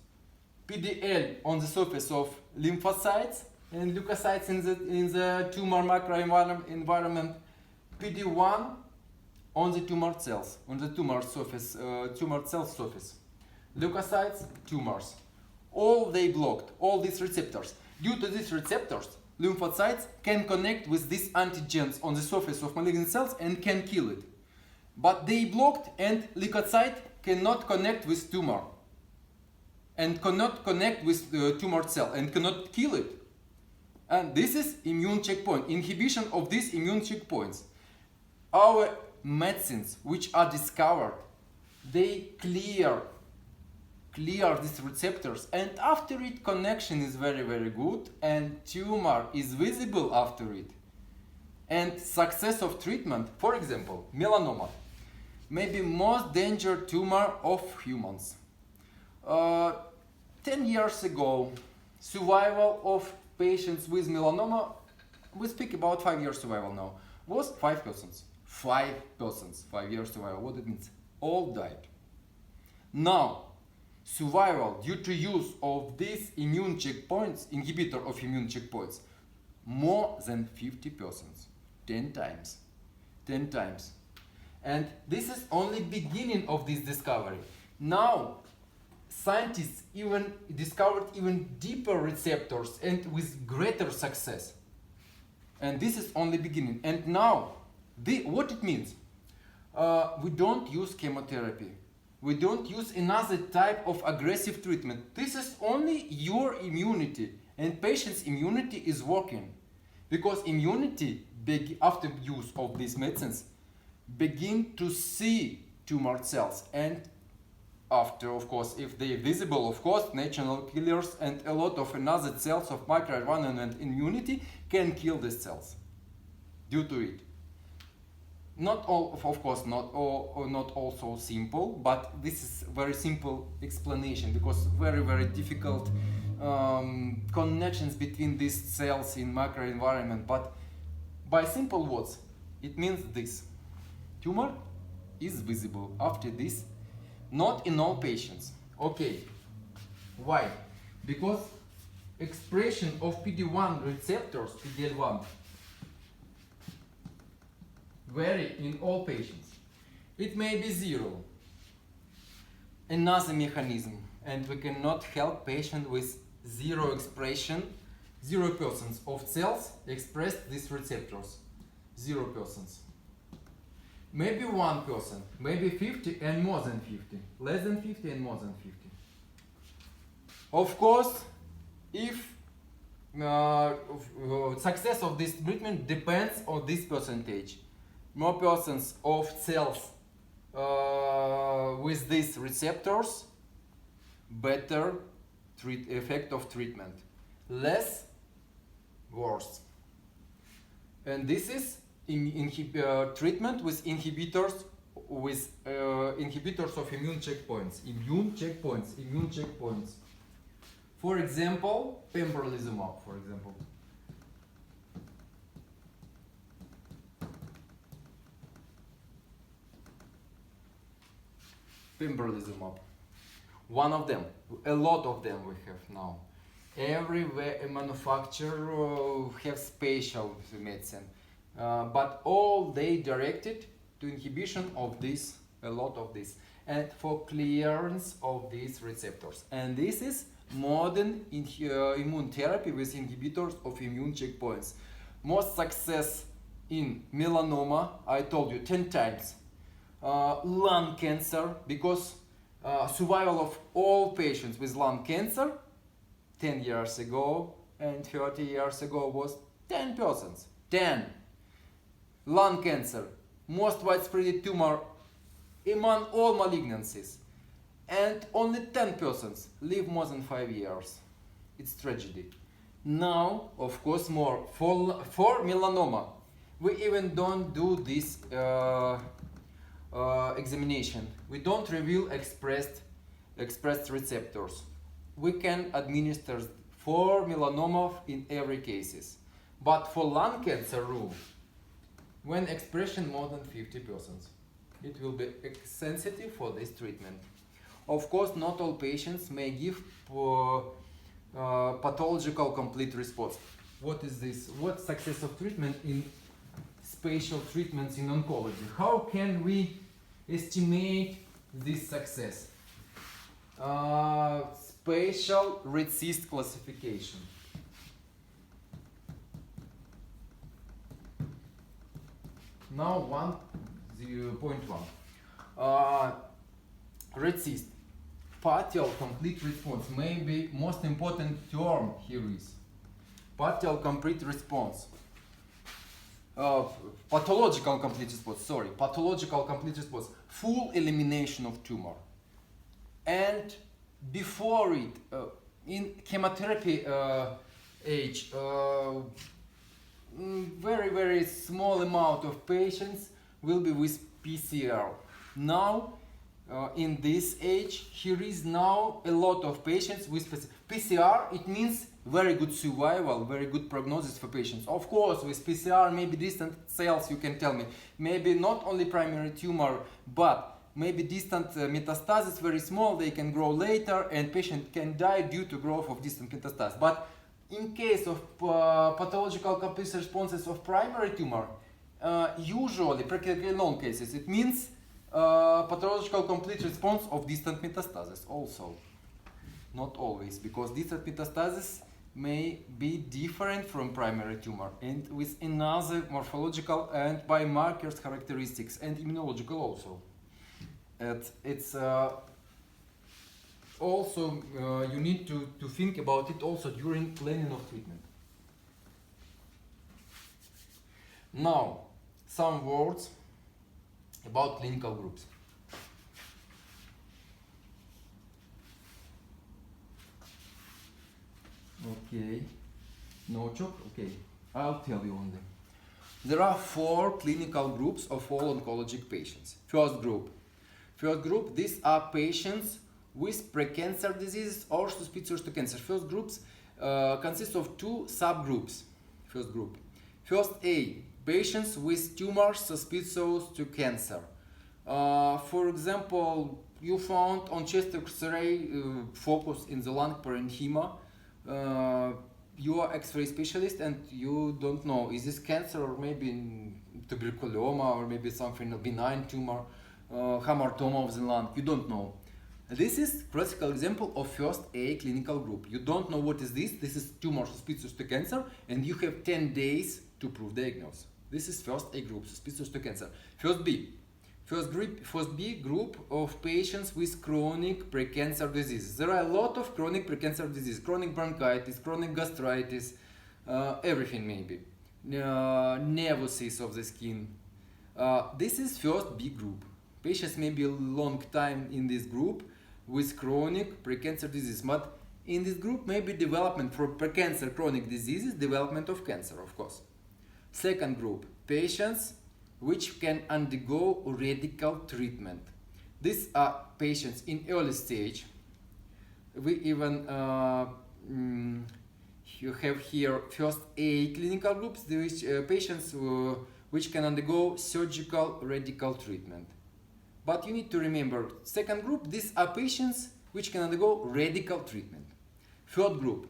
PDL on the surface of lymphocytes and leukocytes in the tumor microenvironment. PD1 on the tumor cells, on the tumor surface, tumor cell surface. Leukocytes, tumors. All they blocked, all these receptors. Due to these receptors, lymphocytes can connect with these antigens on the surface of malignant cells and can kill it. But they blocked and leukocyte cannot connect with tumor and cannot connect with the tumor cell and cannot kill it. And this is immune checkpoint, inhibition of these immune checkpoints. Our medicines which are discovered, they clear these receptors, and after it connection is very good and tumor is visible after it. And success of treatment, for example, melanoma, maybe most danger tumor of humans. 10 years ago, survival of patients with melanoma, we speak about 5 years survival now, was 5%. 5 years survival, what it means? All died. Now, survival due to use of these immune checkpoints, inhibitor of immune checkpoints, more than 50%, 10 times. And this is only beginning of this discovery. Now, scientists even discovered even deeper receptors and with greater success. And this is only beginning. And now, what it means? We don't use chemotherapy. We don't use another type of aggressive treatment. This is only your immunity, and patient's immunity is working. Because immunity, after use of these medicines, begin to see tumor cells, and after, of course, if they are visible, of course, natural killers and a lot of another cells of microenvironment immunity can kill these cells due to it. Not all, of course, not all so simple, but this is very simple explanation because very difficult connections between these cells in microenvironment, but by simple words, it means this. Tumor is visible after this, not in all patients. Okay, why? Because expression of PD-1 receptors, PD-L1, vary in all patients. It may be zero. Another mechanism, and we cannot help patient with zero expression, 0% of cells express these receptors, 0%. Maybe 1%, maybe 50 and more than 50, less than 50 and more than 50. Of course, if success of this treatment depends on this percentage. More persons of cells with these receptors, better effect of treatment. Less, worse. And this is treatment with inhibitors of immune checkpoints. For example, pembrolizumab, for example. Pembrolizumab. One of them. A lot of them we have now. Every manufacturer have special medicine, but all they directed to inhibition of this, a lot of this, and for clearance of these receptors. And this is modern immune therapy with inhibitors of immune checkpoints. Most success in melanoma, I told you 10 times. Lung cancer, because survival of all patients with lung cancer 10 years ago and 30 years ago was 10%. 10. Lung cancer, most widespread tumor among all malignancies. And only 10% live more than 5 years. It's tragedy. Now, of course, more. For melanoma, we even don't do this examination. We don't reveal expressed receptors. We can administer for melanoma in every cases. But for lung cancer rule, when expression more than 50%, it will be sensitive for this treatment. Of course, not all patients may give pathological complete response. What is this? What success of treatment in spatial treatments in oncology? How can we estimate this success? Spatial RECIST classification. Now 1.1. RECIST, partial complete response, maybe most important term here is partial complete response. Pathological complete response, pathological complete response, full elimination of tumor. And before it, in chemotherapy age, very small amount of patients will be with PCR. Now, in this age, here is now a lot of patients with PCR. It means very good survival, very good prognosis for patients. Of course, with PCR, maybe distant cells, you can tell me, maybe not only primary tumor, but maybe distant metastasis, very small, they can grow later, and patient can die due to growth of distant metastasis. But in case of pathological complete responses of primary tumor, usually, practically in all cases, it means pathological complete response of distant metastasis also. Not always, because distant metastasis may be different from primary tumor and with another morphological and biomarkers characteristics and immunological also. It's also you need to think about it also during planning of treatment. Now, some words about clinical groups. Okay, no choke? Okay, I'll tell you only. There are 4 clinical groups of all oncologic patients. First group, these are patients with precancer diseases or suspicious to cancer. First groups consist of two subgroups. First group. First A, patients with tumors suspicious to cancer. For example, you found on chest X-ray focus in the lung parenchyma. You are X-ray specialist and you don't know, is this cancer or maybe tuberculoma or maybe something benign tumor, hamartoma of the lung, you don't know. This is classical example of first A clinical group. You don't know what is this. This is tumor suspicious to cancer and you have 10 days to prove diagnosis. This is first A group, suspicious to cancer. First B. First B group of patients with chronic precancer diseases. There are a lot of chronic precancer disease, chronic bronchitis, chronic gastritis, everything maybe. Nevosis of the skin. This is first B group. Patients may be a long time in this group with chronic precancer disease, but in this group may be development for precancer chronic diseases, development of cancer, of course. Second group, patients which can undergo radical treatment. These are patients in early stage. We even you have here first A clinical groups, which patients which can undergo surgical radical treatment. But you need to remember, second group, these are patients which can undergo radical treatment. Third group,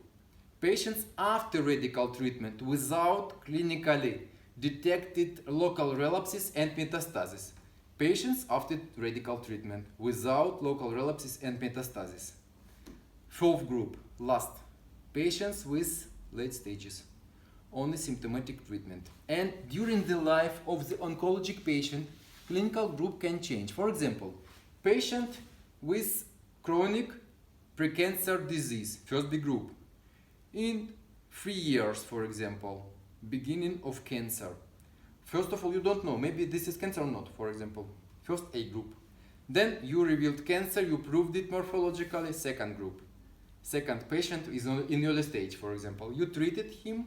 patients after radical treatment without clinically detected local relapses and metastasis. Patients after radical treatment without local relapses and metastasis. Fourth group, last, patients with late stages, only symptomatic treatment. And during the life of the oncologic patient, clinical group can change. For example, patient with chronic precancer disease, first B group, in 3 years, for example, beginning of cancer. First of all, you don't know, maybe this is cancer or not, for example, first A group. Then you revealed cancer, you proved it morphologically, second group. Second, patient is in early stage, for example. You treated him,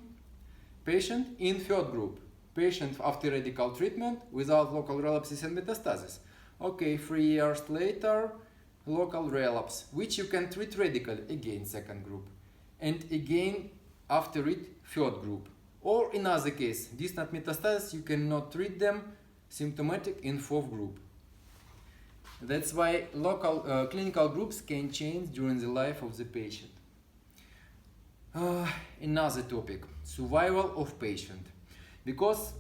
patient in third group. Patient after radical treatment without local relapses and metastasis. Okay, 3 years later, local relapse, which you can treat radically, again second group. And again, after it, third group. Or in other case, distant metastasis, you cannot treat them, symptomatic in fourth group. That's why local clinical groups can change during the life of the patient. Another topic, survival of patient. Because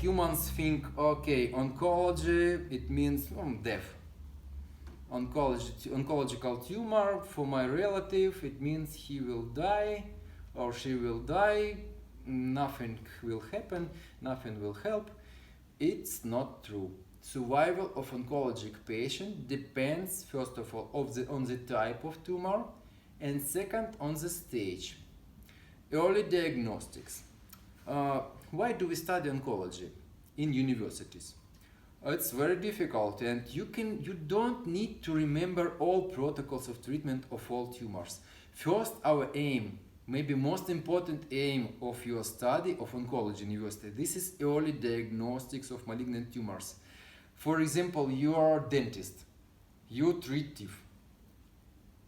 humans think, okay, oncology, it means death. Oncological tumor for my relative, it means he will die or she will die, nothing will happen, nothing will help. It's not true. Survival of oncologic patient depends, first of all, on the type of tumor, and second, on the stage. Early diagnostics. Why do we study oncology in universities? It's very difficult, and you don't need to remember all protocols of treatment of all tumors. First, our aim, maybe most important aim of your study of oncology university, this is early diagnostics of malignant tumors. For example, you are a dentist, you treat teeth,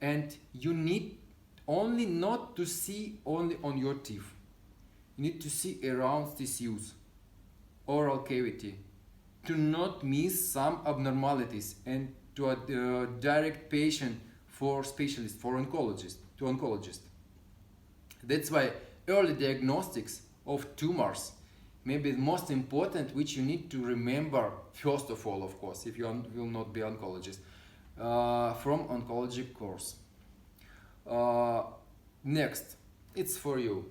and you need only not to see only on your teeth. You need to see around tissues, oral cavity, to not miss some abnormalities, and to direct patient for specialist, for oncologist, to oncologist. That's why early diagnostics of tumors may be the most important, which you need to remember first of all, of course, if you will not be oncologist, from oncology course. Next, it's for you.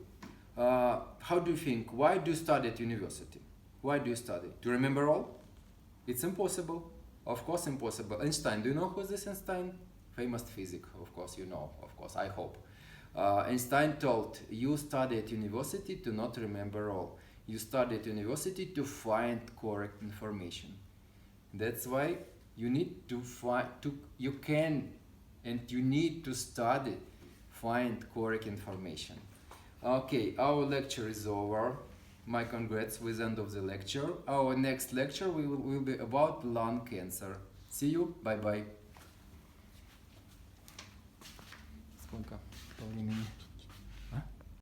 How do you think? Why do you study at university? Why do you study? To remember all? It's impossible. Of course impossible. Einstein, do you know who is this Einstein? Famous physics, of course you know, of course, I hope. Einstein told, you study at university to not remember all. You study at university to find correct information. That's why you need to find, you can and you need to study, find correct information. Okay, our lecture is over. My congrats with the end of the lecture. Our next lecture will be about lung cancer. See you. Bye-bye. несколько по времени.